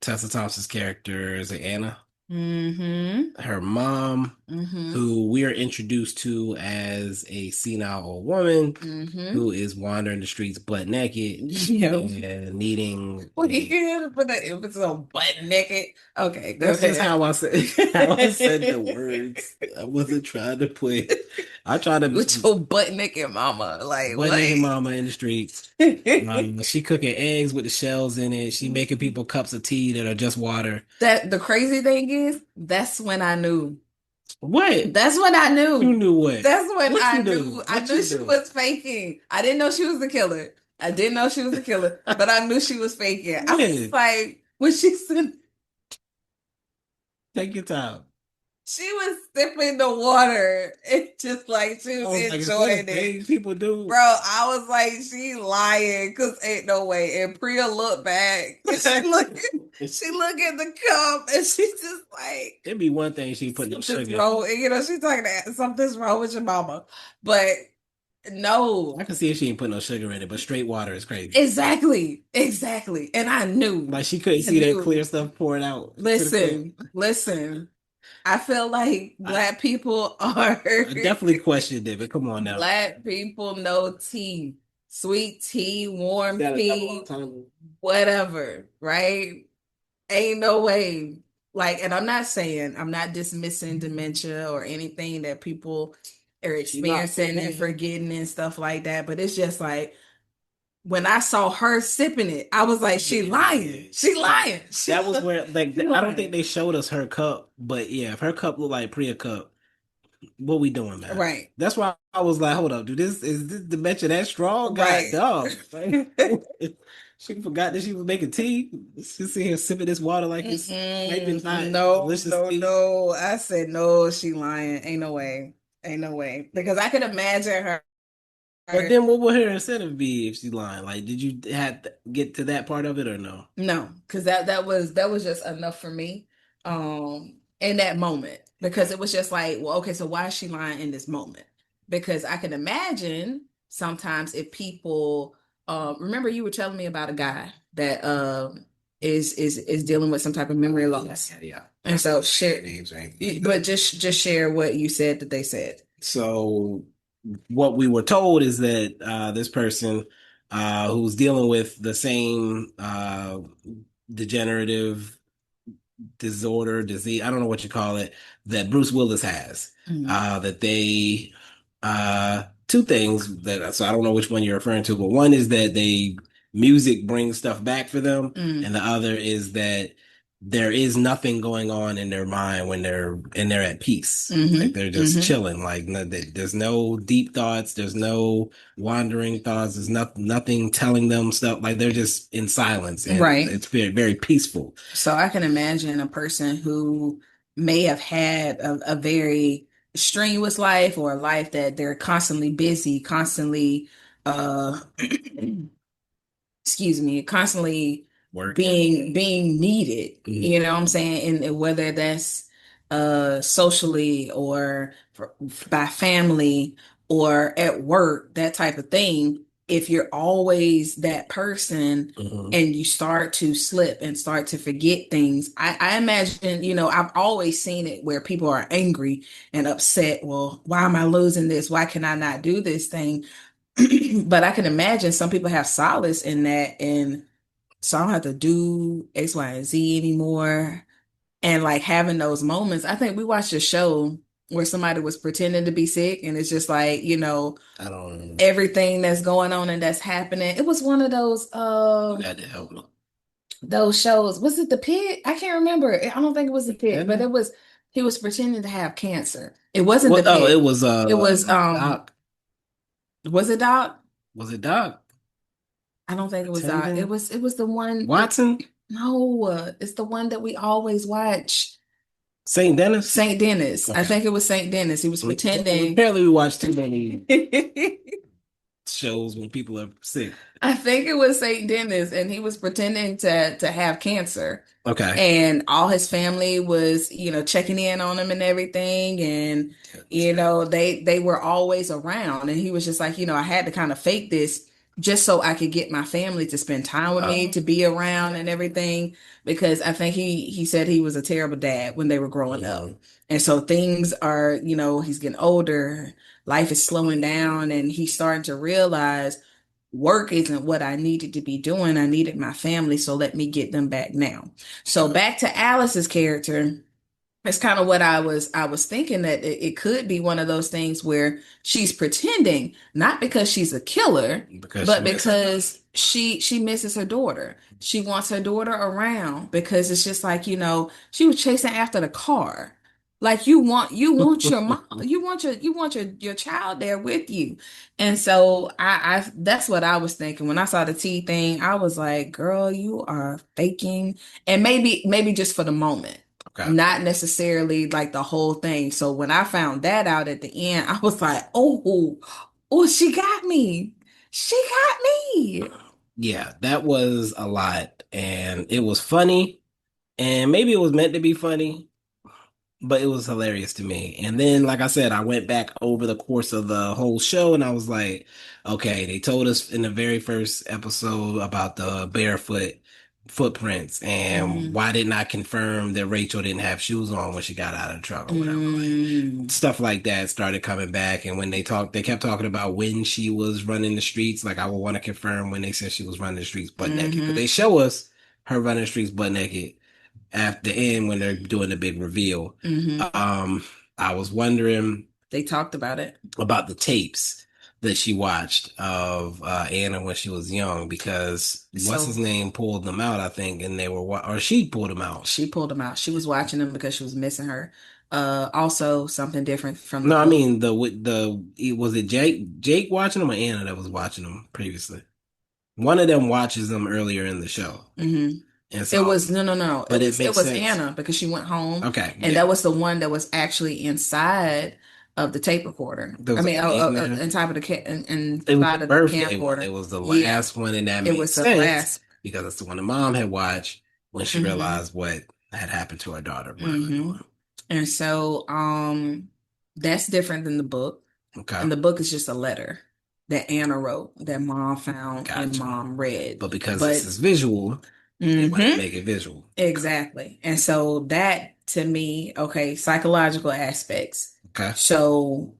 Tessa Thompson's character is Anna, Mm-hmm. her mom, Mm-hmm. who we are introduced to as a senile old woman Mm-hmm. who is wandering the streets butt naked Yep. and needing What are a. you gonna put that emphasis on butt naked? Okay, go That's just ahead. how I said how I said the words. I wasn't trying to put. I tried With to your butt naked mama. Like butt what? naked mama in the streets. She cooking eggs with the shells in it. She making people cups of tea that are just water. That the crazy thing is, that's when I knew. What? That's when I You knew. knew what? That's when What I you do? knew. I What knew you she do? was faking. I didn't know she was the killer. I didn't know she was the killer, but I knew she was faking. I was When? like, when she said Take your time. she was sipping the water, it just like she I was was like, is that a enjoying it. thing people do? Bro, I was like, she lying, cause ain't no way. And Priya looked back and she look at the cup and she's just like, It'd be one thing she put no something's sugar. wrong. And, she's talking to something's wrong with your mama. But I no, can see if she ain't put no sugar in it, but straight water is crazy. exactly, exactly. And I knew, Like she couldn't I see that clear knew. stuff pouring out to the plate. Listen. I feel like I, black people are I definitely questioned it, but come on now. black people know tea, sweet tea, Is warm that a couple tea, of times? whatever, right? Ain't no way. Like, and I'm not dismissing dementia or anything that people are She not experiencing saying and that. forgetting and stuff like that. But it's just like when I saw her sipping it, I was like, she lying. She lying. She, That was where like she I don't think lying. they showed us her cup, but yeah, if her cup looked like Priya cup, what we doing, man? Right. That's why I was like, hold up, dude, this is this dementia that strong? God Right. dog. She forgot that she was making tea. She's sitting here sipping this water like it's maybe not No, delicious no, tea. no. I said no, she lying. Ain't no way. Ain't no way. Because I could imagine her. But then what would her incentive be if she lying? Like, did you have to get to that part of it or no? No, because that was just enough for me. In that moment. Because it was just like, well, okay, so why is she lying in this moment? Because I can imagine sometimes if people remember you were telling me about a guy that is dealing with some type of memory loss. Yeah. And so share Names, right? but just share what you said that they said. So what we were told is that this person who's dealing with the same degenerative disorder, disease, I don't know what you call it, that Bruce Willis has. Mm, That they two things that so I don't know which one you're referring to, but one is that they music brings stuff back for them, mm, and the other is that there is nothing going on in their mind when they're at peace. Like mm-hmm, they're just mm-hmm. chilling. Like there's no deep thoughts, there's no wandering thoughts, there's nothing telling them stuff. Like they're just in silence, and Right. it's very very peaceful. So I can imagine a person who may have had a very strenuous life or a life that they're constantly busy, constantly excuse me, constantly Working. being needed, Mhm. you know what I'm saying? And whether that's socially or by family or at work, that type of thing, if you're always that person Mhm. and you start to slip and start to forget things, I imagine, I've always seen it where people are angry and upset. Well, why am I losing this? Why can I not do this thing? But I can imagine some people have solace in that, and so I don't have to do X, Y, and Z anymore. And like having those moments, I think we watched a show where somebody was pretending to be sick, and it's just like, I don't know. everything that's going on and that's happening. It was one of You had to help me. those shows. Was it The Pit? I can't remember. I don't think it was The Pit, Didn't but it? it was he was pretending to have cancer. It wasn't The What? Oh, it Pit. was It was Doc. was it Doc? Was it Doc? I don't think it was Doc. It Attending was it was the one. Watson? No, it's the one that we always watch. St. Dennis? Saint Dennis. I Okay. think it was Saint Dennis. He was pretending. Apparently, we watch too many shows when people are sick. I think it was Saint Dennis, and he was pretending to have cancer. Okay. And all his family was, checking in on him and everything. And, they were always around. And he was just like, I had to kind of fake this just so I could get my family to spend time with me, Uh, to be around and everything. Because I think he said he was a terrible dad when they were growing up. mhm. And so things are, he's getting older, life is slowing down, and he's starting to realize work isn't what I needed to be doing. I needed my family, so let me get them back now. So back to Alice's character, it's kind of what I was thinking, that it could be one of those things where she's pretending, not because she's a killer, Because she but missed her daughter. because she misses her daughter. She wants her daughter around because it's just like, she was chasing after the car. Like you want your mom, you want your child there with you. And so I that's what I was thinking when I saw the T thing. I was like, girl, you are faking, and maybe just for the moment, Okay. not necessarily like the whole thing. So when I found that out at the end, I was like, oh, she got me. She got me. Yeah, that was a lot, and it was funny, and maybe it was meant to be funny, but it was hilarious to me. And then, like I said, I went back over the course of the whole show and I was like, okay, they told us in the very first episode about the barefoot footprints, and Mm, why didn't I confirm that Rachel didn't have shoes on when she got out of the truck or whatever? Like mm, stuff like that started coming back. And when they kept talking about when she was running the streets. Like I would want to confirm when they said she was running the streets butt naked, because mm-hmm, they show us her running the streets butt naked at the end when they're doing the big reveal. mm-hmm. Um, I was wondering They talked about it. about the tapes that she watched of Anna when she was young, because what's his So name pulled them out, I think, and they were or she pulled them out. she pulled them out. She was watching them because she was missing her. Also something different from the No, I book. mean was it Jake watching them or Anna that was watching them previously? One of them watches them earlier in the show, Mm-hmm. and It so was no, no, no. but It it was it makes was sense. Anna because she went home, Okay, and yeah, that was the one that was actually inside of the tape recorder. there I was mean, only eight in there. inside of the It was inside the of the birthday one. It camcorder. was the Yeah, last one, and that it made was the sense last. because it's the one the mom had watched when she Hmm. realized what had happened to her daughter, whatever they Hmm. were. And so, that's different than the book. Okay, And the book is just a letter that Anna wrote that mom found and gotcha. mom read. But because this But, is visual, they wanted to hmm make it visual. exactly. And so that to me, okay, psychological aspects. Okay. So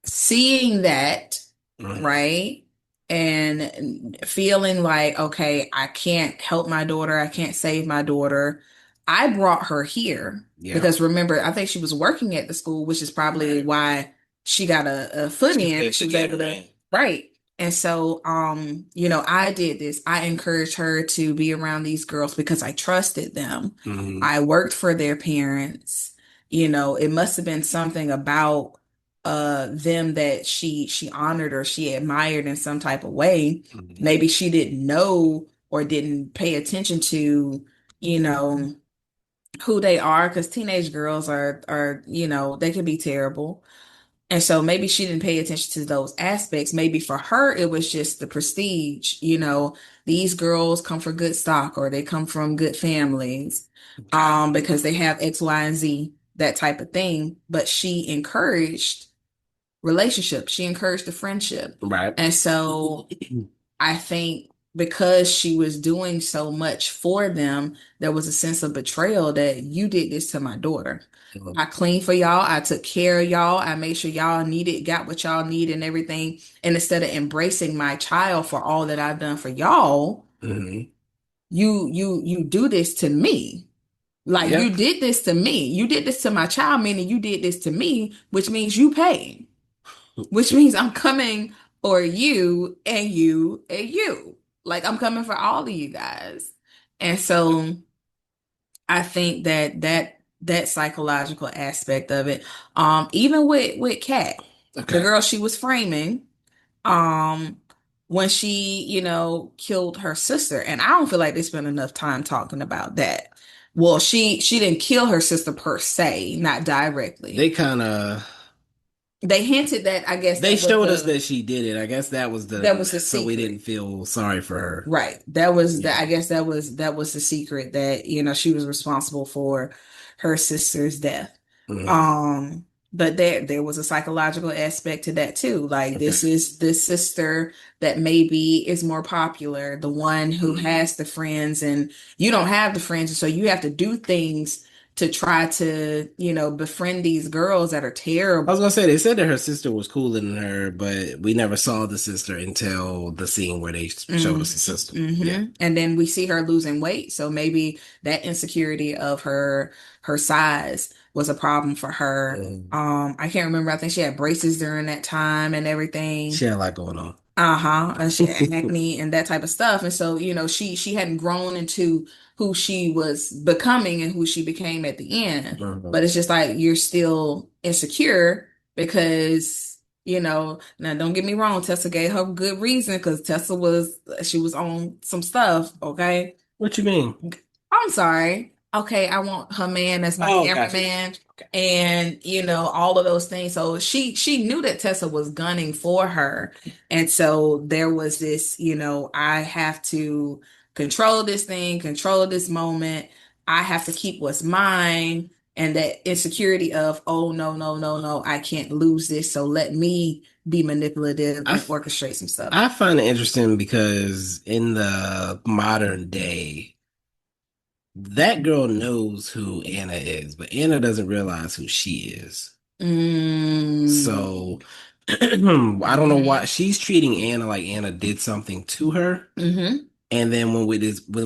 seeing that, Mhm. right? And feeling like, okay, I can't help my daughter, I can't save my daughter. I brought her here Yeah. because remember, I think she was working at the school, which is probably why she got a foot in. She was able to, right. And so, I did this. I encouraged her to be around these girls because I trusted them. Hmm. I worked for their parents. It must have been something about them that she honored or she admired in some type of way. Hmm. Maybe she didn't know or didn't pay attention to, you know who they are, because teenage girls are they can be terrible. And so maybe she didn't pay attention to those aspects. Maybe for her it was just the prestige. These girls come from good stock or they come from good families, because they have X, Y, and Z, that type of thing. But she encouraged relationship. She encouraged the friendship. Right. And so I think because she was doing so much for them, there was a sense of betrayal that you did this to my daughter. I cleaned for y'all. I took care of y'all. I made sure y'all got what y'all need and everything. And instead of embracing my child for all that I've done for y'all, Hmm. you do this to me. Like Yeah. you did this to me. You did this to my child, meaning you did this to me, which means you paid, which means I'm coming for you and you and you. Like I'm coming for all of you guys. And so I think that psychological aspect of it, even with Kat, the Okay. girl she was framing, um, when she, killed her sister, and I don't feel like they spent enough time talking about that. Well, she didn't kill her sister per se, not They directly. kind of They hinted that I guess they showed us that she did it. I guess that was that was the so we didn't secret. feel sorry for her. Right. That was the Yeah. I guess that was the secret that, she was responsible for her sister's death. Hmm. Um, but there was a psychological aspect to that too. Like Okay. this is the sister that maybe is more popular, the one who has the friends and you don't have the friends, so you have to do things to try to, befriend these girls that are I was terrible. gonna say they said that her sister was cooler than her, but we never saw the sister until the scene where they showed us the sister. Yeah. And then we see her losing weight. So maybe that insecurity of her size was a problem for her. Mhm. I can't remember. I think she had braces during that time and She everything. had a lot going on. Uh-huh. And she had acne and that type of stuff. And so, she hadn't grown into who she was becoming and who she became at the end. Mhm. But it's just like you're still insecure because, now don't get me wrong, Tessa gave her good reason because she was on some stuff, okay? What you mean? I'm sorry. Okay, I want her man as my Oh, gotcha. cameraman Okay. and all of those things. So she knew that Tessa was gunning for her. And so there was this, I have to control this thing, control this moment. I have to keep what's mine. And that insecurity of, oh no, no, no, no, I can't lose this. So let me be manipulative I and f- orchestrate some stuff. I find it interesting because in the modern day, that girl knows who Anna is, but Anna doesn't realize who she is. Mm. So I don't know why Hmm. she's treating Anna like Anna did something to her. Hmm. And then when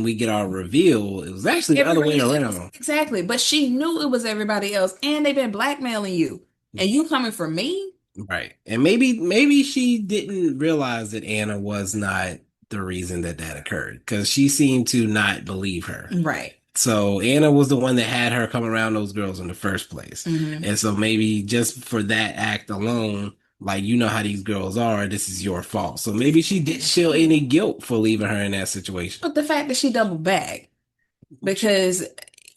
we get our reveal, it was actually the other way Everybody else. around. Exactly. But she knew it was everybody else, and they've been blackmailing you. And you coming for me? Right. And maybe she didn't realize that Anna was not the reason that that occurred because she seemed to not believe her. Right. So Anna was the one that had her come around those girls in the first place. Hmm. And so maybe just for that act alone, like you know how these girls are, this is your fault. So maybe she didn't feel any guilt for leaving her in that situation. But the fact that she doubled back, because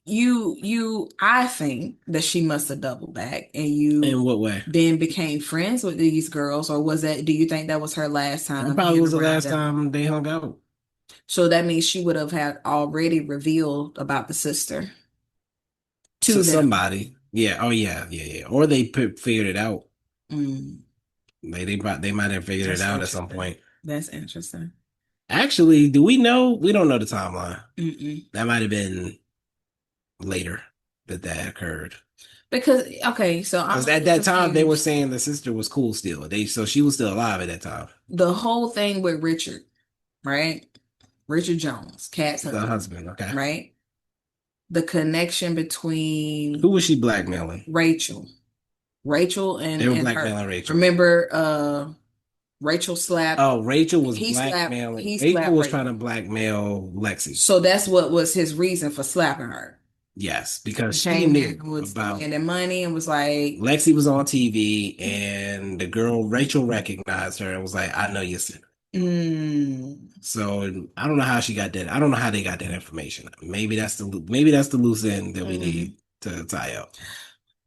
I think that she must have doubled back and you In what way? then became friends with these girls, or do you think that was her last That time probably being was the around last them? time they hung out So that means she would have had already revealed about the sister to to them. somebody. Yeah. Oh yeah. Yeah. Yeah. Or they figured it out. Mm, They might have figured it that's out at some interesting. point. That's interesting. Actually, do we know? We don't know the timeline. Mm-mm. That might have been later that that occurred. Because okay, so I'm Because a at little that time they were confused. saying the sister was cool still. So she was still alive at that time. The whole thing with Richard, right? Richard Jones, Cat's The husband, husband, okay. right? the connection Who between was she blackmailing? Rachel. Rachel They were and her. blackmailing Rachel. Remember, Rachel slapped, Oh, Rachel was he slapped, blackmailing. he Rachel slapped was trying Rachel. to blackmail Lexi. So that's what was his reason for slapping her. Yes, because He she came knew in and was about demanding money and was like, Lexi was on TV, and the girl Rachel recognized her and was like, "I know your sister." mm, So I don't know how she got that. I don't know how they got that information. Maybe that's the loose end that we mm. need to tie up.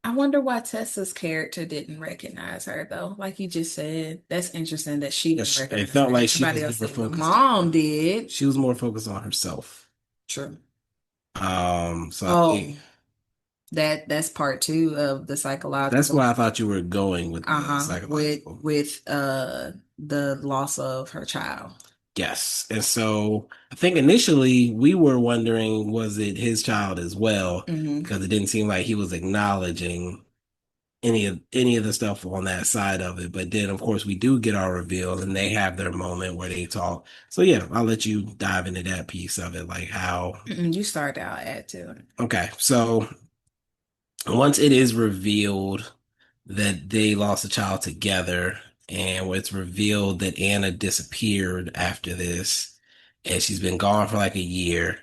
I wonder why Tessa's character didn't recognize her though. Like you just said, that's interesting that she didn't It recognize her. felt like she Everybody was else more did. The focused. mom did. She was more focused on herself. True. So I Oh, think that's part two of the that's psychological. why I thought you were going with the Uh-huh. With psychological. with the loss of her child. Yes. And so I think initially we were wondering, was it his child as well? Hmm. Because it didn't seem like he was acknowledging any of the stuff on that side of it. But then of course we do get our reveal and they have their moment where they talk. So yeah, I'll let you dive into that piece of it, like how You start out add to it. okay. So once it is revealed that they lost a child together, and when it's revealed that Anna disappeared after this, and she's been gone for like a year,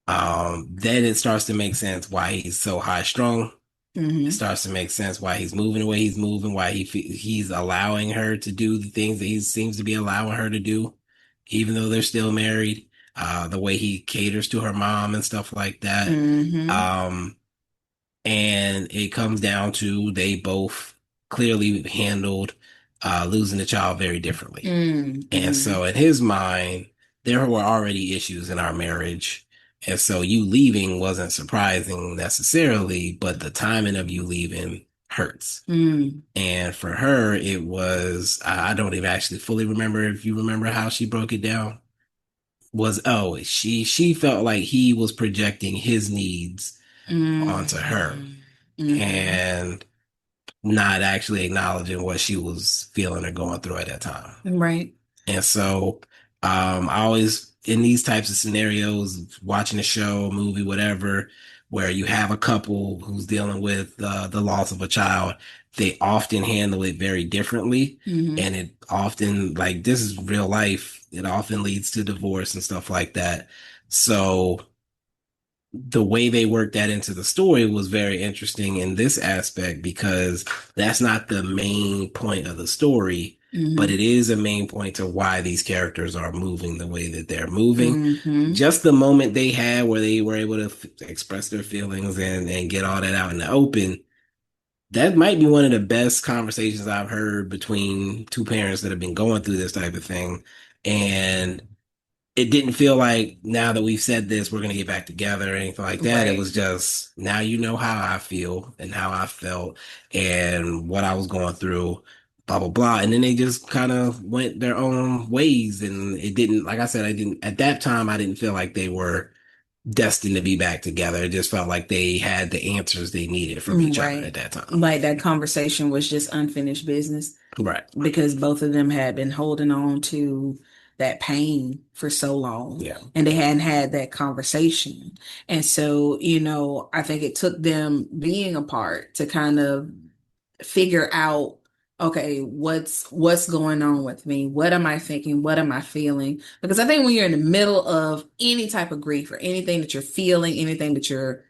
then it starts to make sense why he's so high strung. It Hmm. starts to make sense why he's moving the way he's moving, why he's allowing her to do the things that he seems to be allowing her to do, even though they're still married. The way he caters to her mom and stuff like that. Hmm. Um, and it comes down to they both clearly handled losing the child very differently. And Hmm. so in his mind, there were already issues in our marriage. And so you leaving wasn't surprising necessarily, but the timing of you leaving hurts. Mm. And for her, it was, I don't even actually fully remember if you remember how she broke it down. Was, oh, she felt like he was projecting his needs onto her Mm. Hmm. and not actually acknowledging what she was feeling or going through at that time. Right. And so I always, in these types of scenarios, watching a show, movie, whatever, where you have a couple who's dealing with the loss of a child, they often handle it very differently. Hmm. And it often, like, this is real life. It often leads to divorce and stuff like that. So the way they worked that into the story was very interesting in this aspect because that's not the main point of the story, but Hmm. it is a main point to why these characters are moving the way that they're moving. Hmm. Just the moment they had where they were able to express their feelings and get all that out in the open, that might be one of the best conversations I've heard between two parents that have been going through this type of thing. And it didn't feel like now that we've said this, we're going to get back together or anything like that. It Right. was just now you know how I feel and how I felt and what I was going through, blah, blah, blah. And then they just kind of went their own ways. And it didn't, like I said, I didn't, at that time, I didn't feel like they were destined to be back together. It just felt like they had the answers they needed from each other at Right. that time. Like that conversation was just unfinished business Right. because both of them had been holding on to that pain for so long Yeah. and they hadn't had that conversation. And so, I think it took them being apart to kind of figure out, okay, what's going on with me? What am I thinking? What am I feeling? Because I think when you're in the middle of any type of grief or anything that you're feeling, anything that you're,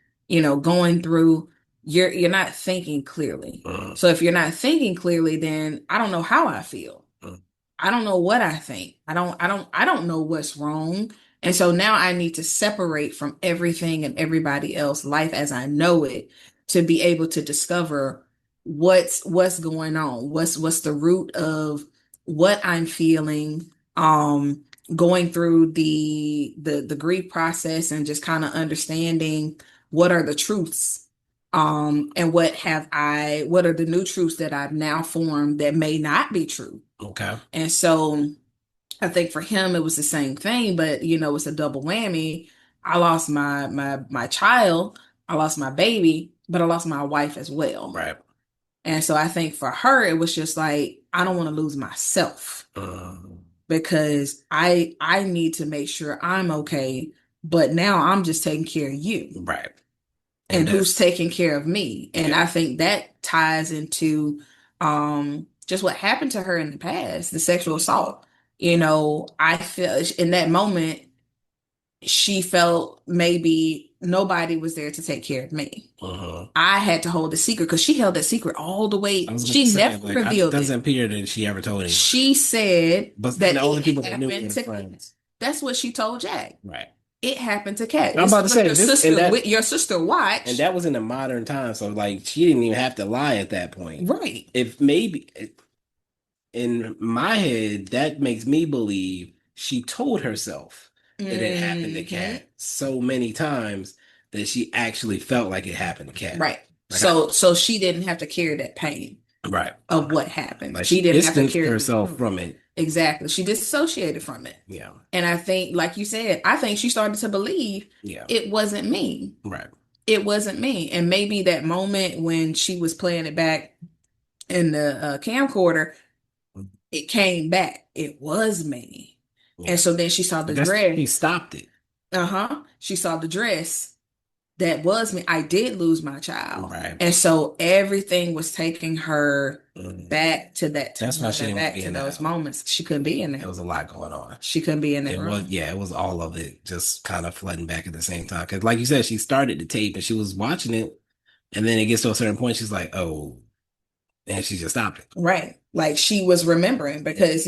going through, you're not thinking clearly. Mm, So if you're not thinking clearly, then I don't know how I feel. mm, I don't know what I think. I don't know what's wrong. And so now I need to separate from everything and everybody else, life as I know it, to be able to discover what's going on. What's the root of what I'm feeling, going through the grief process and just kind of understanding what are the truths. And what are the new truths that I've now formed that may not be true. okay. And so I think for him it was the same thing, but it's a double whammy. I lost my child, I lost my baby, but I lost my wife as well. Right. And so I think for her it was just like I don't want to lose myself Mm, because I need to make sure I'm okay, but now I'm just taking care of you. right. And and who's that's taking care of me. And yeah. I think that ties into just what happened to her in the past, the sexual assault. I feel in that moment she felt maybe nobody was there to take care of me. Uh-huh. I had to hold the secret because she held that secret all the I way. was gonna She say, never like, it revealed it. doesn't appear that she ever told anybody. She said But then the that only it people that knew happened were to friends. that's what she told Jack. Right. It happened to Kat. I'm This about is to what say your this, and sister that, and watched. that was in the modern time, so like she didn't even have to lie at that point. Right. If maybe in my head, that makes me believe she told herself that it happened to Hmm. Kat so many times that she actually felt like it happened to Kat. Right. Like I, So she didn't have to carry that pain right. of what happened. Like She she didn't have to distanced carry the herself trauma. from it. Exactly. She disassociated from it. Yeah. And I think, like you said, I think she started to believe Yeah. it wasn't me. Right. It wasn't me. And maybe that moment when she was playing it back in the camcorder, it came back. It was me. And Yeah. so then she saw I the guess dress. she stopped it. Uh-huh. She saw the dress. That was me. I did lose my child. Right. And so everything was taking her Mm. back to that That's why she time, didn't want to back be to in the those house. moments. She couldn't be in There there. was a lot going on. She couldn't be in that It was, room. yeah, it was all of it just kind of flooding back at the same time. Because, like you said, she started the tape and she was watching it, and then it gets to a certain point, she's like, "Oh," and she just stopped it. Right. Like she was remembering because,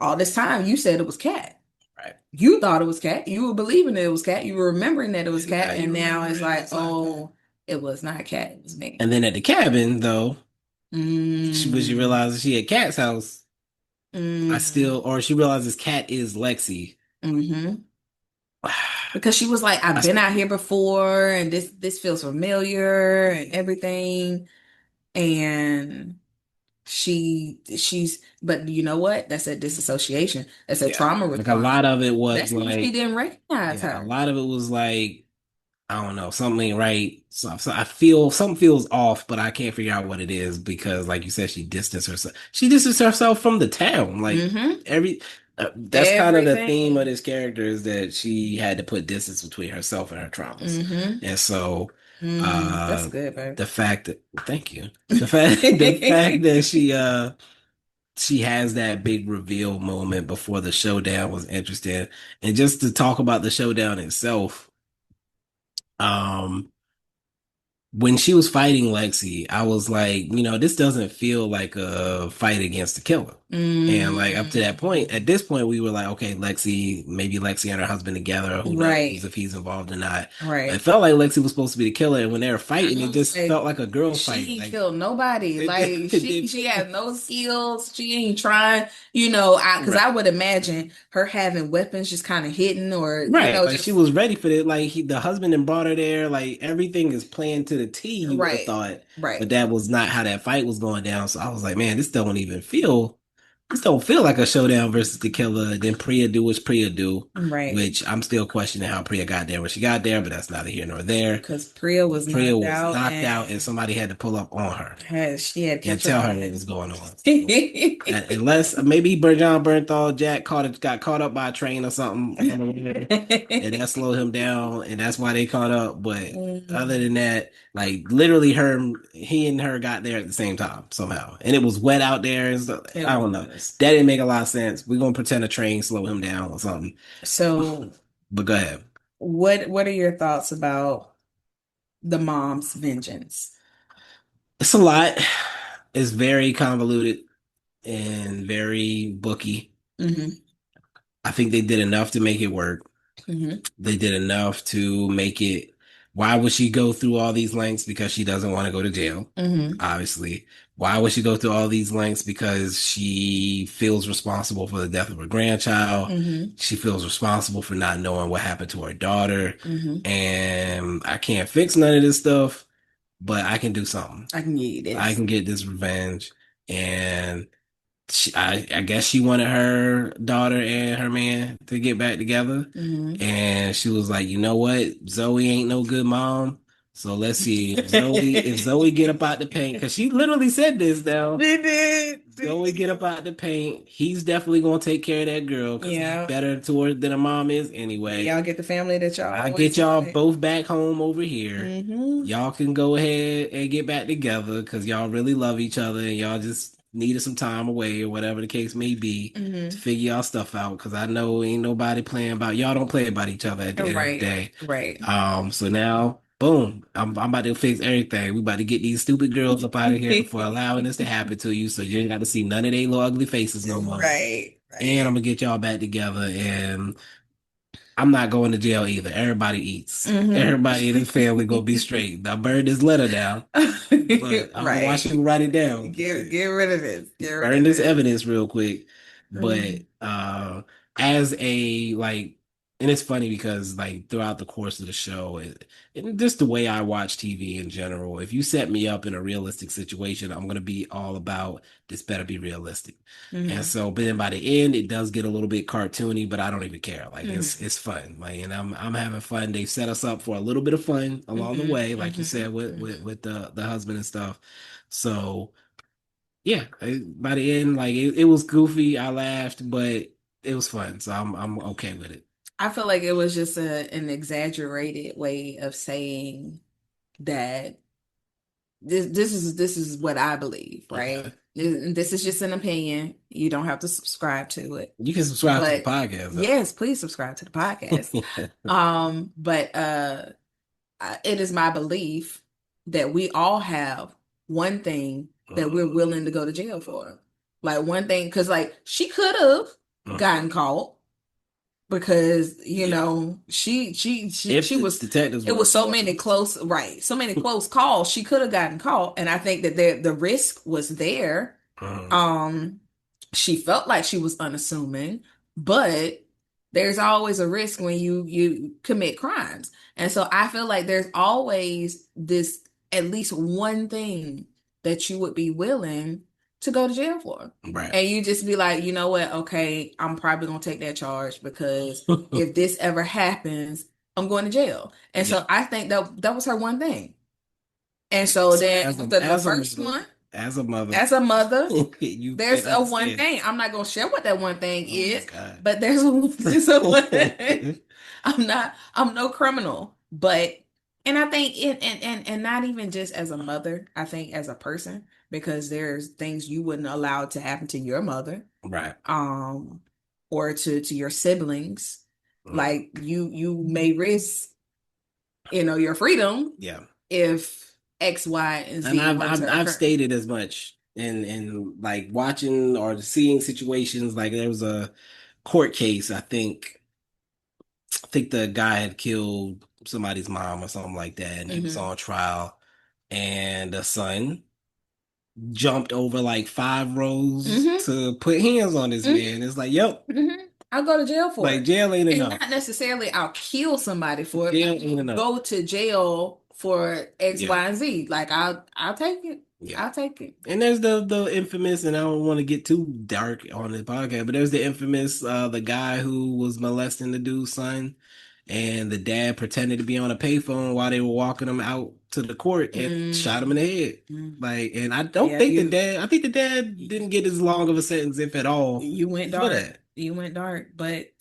all this time you said it was Cat. Right. You thought it was Cat. You were believing that it was Cat. You were remembering that it was And now Cat. you And now remember it's it. like, It's like, oh, it was not Cat. It was me. and then at the cabin, though, when she Mm, realizes she at Cat's house, mm, or she realizes Cat is Lexi. hmm Because she was like, I've I been still, out here before and this feels familiar and everything. And but you know what? That's a disassociation. That's a yeah, trauma like a response. lot of it was That's why she like, didn't recognize yeah, a her. lot of it was like, I don't know, something ain't right. So I feel something feels off, but I can't figure out what it is because, like you said, she distanced herself. She distanced herself from the town. Like Mm-hmm. every, that's kind of the theme of Everything. this character is that she had to put distance between herself and her traumas, Mm-hmm. and so That's uh good, babe. the fact that thank you, the fact that she has that big reveal moment before the showdown was interesting, and just to talk about the showdown itself. Um, when she was fighting Lexi, I was like, this doesn't feel like a fight against the killer. And like up to that point, at Mm. this point, we were like, okay, maybe Lexi and her husband together. Who knows Right. if he's involved or not? It Right. felt like Lexi was supposed to be the killer, and when they were I fighting, it was just felt like, like a girl fight. she ain't Like killed nobody. it, Like it she didn't has feel no skills. She ain't trying, because right. I would imagine her having weapons just kind of hidden or, Right, like she just was ready for it. Like the husband and brought her there. Like everything is planned to the T. You would have right. thought, but Right. that was not how that fight was going down. So I was like, man, this don't feel like a showdown versus the killer. Then Priya do what Priya do, Right. which I'm still questioning how Priya got there when she got there, but that's neither here nor there. Because Priya was Priya knocked was out knocked out, and and somebody had to pull up on her she had to and catch her tell her what breath. was going on. Unless maybe John Bernthal Jack got caught up by a train or something on the way, and that slowed him down, and that's why they caught up. But other Mm, than that, like literally, he and her got there at the same time somehow, and it was wet out there. And stuff. it I don't know. was. That didn't make a lot of sense. We're gonna pretend a train slowed him down or something. So But go ahead. what are your thoughts about the mom's vengeance? It's a lot. It's very convoluted and very booky. Hmm. I think they did enough to make it work. Hmm. They did enough to make it. Why would she go through all these lengths? Because she doesn't want to go to jail, Hmm. obviously. Why would she go through all these lengths? Because she feels responsible for the death of her grandchild. Hmm. She feels responsible for not knowing what happened to her daughter. Hmm. And I can't fix none of this stuff, but I can do something. I can get I this. can get this revenge. And I guess she wanted her daughter and her man to get back together. Hmm. And she was like, you know what? Zoe ain't no good mom. So let's see if Zoe get up out the paint because she literally said this now. They did. Zoe get up out the paint. He's definitely gonna take care of that girl because he's Yeah. better to her than a mom is anyway. Y'all get the family that y'all I get always y'all wanted. both back home over here. Mm-hmm. Y'all can go ahead and get back together because y'all really love each other and y'all just needed some time away or whatever the case may be to Mm-hmm. figure y'all stuff out. Because I know ain't nobody playing about y'all don't play about each other at the end of the Right. day. Right. So now, boom, I'm about to fix everything. We about to get these stupid girls up out of here for allowing this to happen to you. So you ain't got to see none of their little ugly faces no more. Right. And I'm Right. gonna get y'all back together and I'm not going to jail either. Everybody eats. Mm-hmm. Everybody in the family gonna be straight. I burned this letter down, but I'm gonna watch Right. you write it down. Get rid of this. Get rid Burn of this this. evidence real quick. But Mm-hmm. as a like, and it's funny because like throughout the course of the show, and just the way I watch TV in general, if you set me up in a realistic situation, I'm gonna be all about this better be realistic. And Mm-hmm. so, but then by the end, it does get a little bit cartoony, but I don't even care. Like Mm-hmm. it's fun. Like, and I'm having fun. They set us up for a little bit of fun along the way, like you Mm-hmm. said with Mm-hmm. the husband and stuff. So yeah, by the end, like it was goofy. I laughed, but it was fun, so I'm okay with it. I feel like it was just an exaggerated way of saying that this is what I believe, right? Okay, This is just an opinion. You don't have to subscribe to it. you can subscribe to the But podcast yes, please subscribe to the podcast. though. But it is my belief that we all have one thing that we're willing to go to jail for. Like one thing, because like she could have gotten caught because Yeah, if she the was detectives it were was so many close right so many close calls she could have gotten caught, and I think that the risk was there. Mhm. um she felt like she was unassuming, but there's always a risk when you commit crimes, and so I feel like there's always this at least one thing that you would be willing to go to jail for. Right. And you just be like, you know what? Okay, I'm probably gonna take that charge because if this ever happens, I'm going to jail. And Yeah. so I think that was her one thing. And so So then the as a first mother, one, as a mother, as a mother, you there's can a one understand. thing. I'm not gonna share what that one thing Oh my is, God. but there's a one. I'm no criminal, but and I think and not even just as a mother, I think as a person, because there's things you wouldn't allow to happen to your mother, Right. um, or to your siblings. Mm. Like you may risk, your freedom Yeah. if X, Y, and And Z I've were I've to I've occur. stated as much in like watching or seeing situations like there was a court case. I think the guy had killed somebody's mom or something like that, and he was Hmm. on trial, and the son jumped over like 5 rows Hmm. to put hands on this man. It's like, yep, Hmm. I'll go to jail for like it. jail ain't And enough. not necessarily I'll kill somebody for it. Jail ain't enough. Go to jail for X, Yeah, Y, and Z. Like I'll take it. yeah. I'll take it. And there's the infamous, and I don't want to get too dark on the podcast, but there's the infamous the guy who was molesting the dude's son, and the dad pretended to be on a payphone while they were walking him out to the court and shot him in Mm, the head. mm. Like, and I don't Yeah, think the dad, I think the dad didn't get as long of a sentence, if at all, you went for dark. that. You went dark, but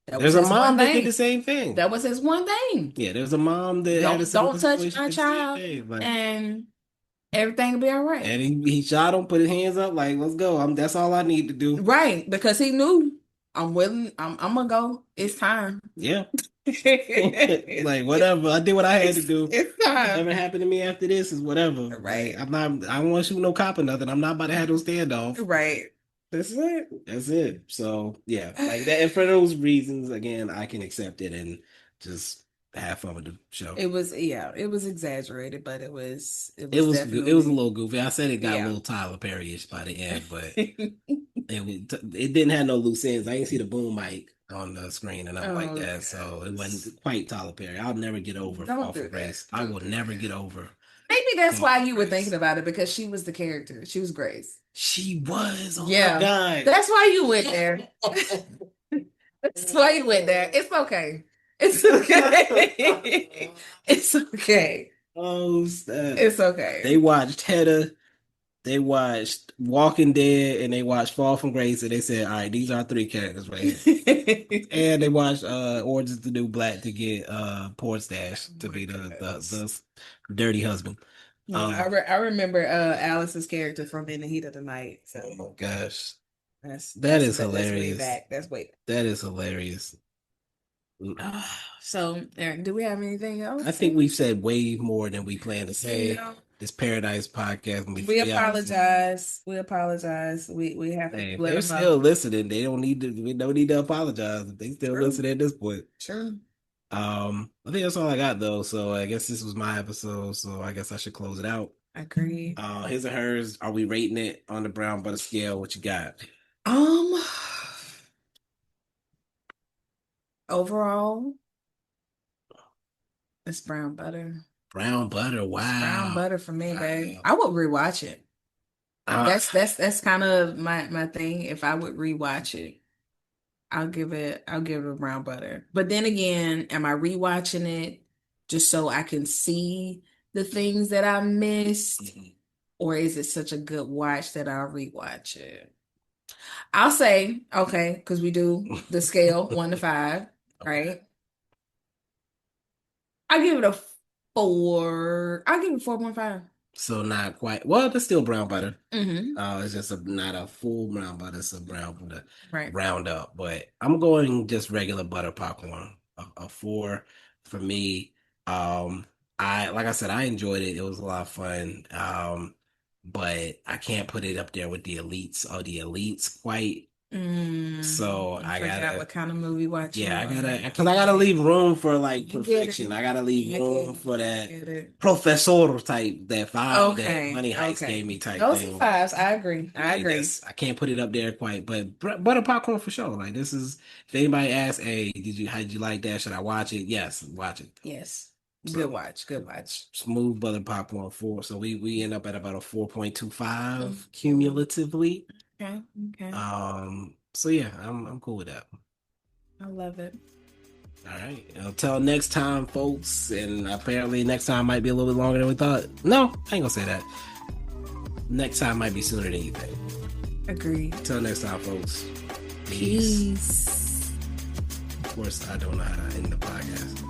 that was There's a his one mom that did the thing. same thing. That was his one thing. Yeah, there's a mom that had a Don't similar touch situation, my did the same child, thing. Like, and everything will be all right. and he shot him, put his hands up, like, let's go. That's all I need to do. Right, because he knew I'm willing. I'm gonna go. It's time. Yeah. Like it's, whatever. I did what I had to do. it's time. Whatever happened to me after this is whatever. Like Right, I don't want to shoot no cop or nothing. I'm not about to have no standoff. right. That's it. That's it. So yeah, like that. And for those reasons, again, I can accept it and just have fun with the show. It was, yeah, it was exaggerated, but it was It was a definitely, little goofy. I said it got a yeah. little Tyler Perry-ish by the end, but it didn't have no loose ends. I didn't see the boom mic on the screen and nothing like Oh that, so it wasn't quite Tyler Perry. I'll never get over don't Fall do from that. Grace. I Don't will do never that. get over Maybe that's Fall why from you were thinking Grace. about it, because she was the character. She was Grace. She was. Oh my Yeah, God. that's why you went there. That's why you went there. It's okay. It's okay. It's okay. Oh, snap. It's okay. They watched Hedda, they watched Walking Dead, and they watched Fall from Grace, and they said, all right, these are three characters right here. And they watched Orange is the New Black to get Portstash Oh to my be goodness. the dirty husband. No, Um, I remember Alice's character from In the Heat of the Night. So oh my gosh. that's That is that's way hilarious. back. That's way. That is hilarious. So, Eric, do we have anything I else? think we've said way more than we planned to You say. know, This Paradise podcast gonna be we 3 hours. apologize. We apologize. We have to Hey, if split they're them up. still listening, they don't need to. We don't need to apologize if they still True. listen at this point. True. I think that's all I got though. So I guess this was my episode. So I guess I should close it out. Agreed. His or hers? Are we rating it on the brown butter scale? What you got? Um, overall, it's brown butter. Brown butter. It's brown Wow. butter for me, babe. Wow. I would rewatch it. Uh, That's kind of my thing. If I would rewatch it, I'll give it a brown butter. But then again, am I rewatching it just so I can see the things that I missed? mhm. Or is it such a good watch that I'll rewatch it? I'll say, okay, because we do the scale 1 to 5, Okay. right? I give it a 4. I'll give it 4.5. So not quite. Well, it's still brown butter. Mm-hmm. It's just not a full brown butter. It's a brown butter Right. round up. But I'm going just regular butter popcorn. A 4 for me. I like I said, I enjoyed it. It was a lot of fun. But I can't put it up there with the elites or the elites quite. So I I forgot gotta, what kind of movie watching yeah, you I on gotta, right because I gotta leave room for like now. Get perfection. it. I gotta leave I get room it. for I that get it. professor type, that five, that Okay. Money Heist Okay. gave me type Those are thing. 5s. I agree. I Like agree. this, I can't put it up there quite, but butter popcorn for sure. Like this is, if anybody asks, hey, how did you like that? Should I watch it? Yes, watch it. Yes. Good So watch. Good watch. smooth butter popcorn 4. So we end up at about a 4.25 Mhm. cumulatively. Okay. Okay. So yeah, I'm cool with that. I love it. All right. Until next time, folks. And apparently, next time might be a little bit longer than we thought. No, I ain't gonna say that. Next time might be sooner than you think. Agreed. Until next time, folks. Peace. Peace. Of course, I don't know how to end the podcast.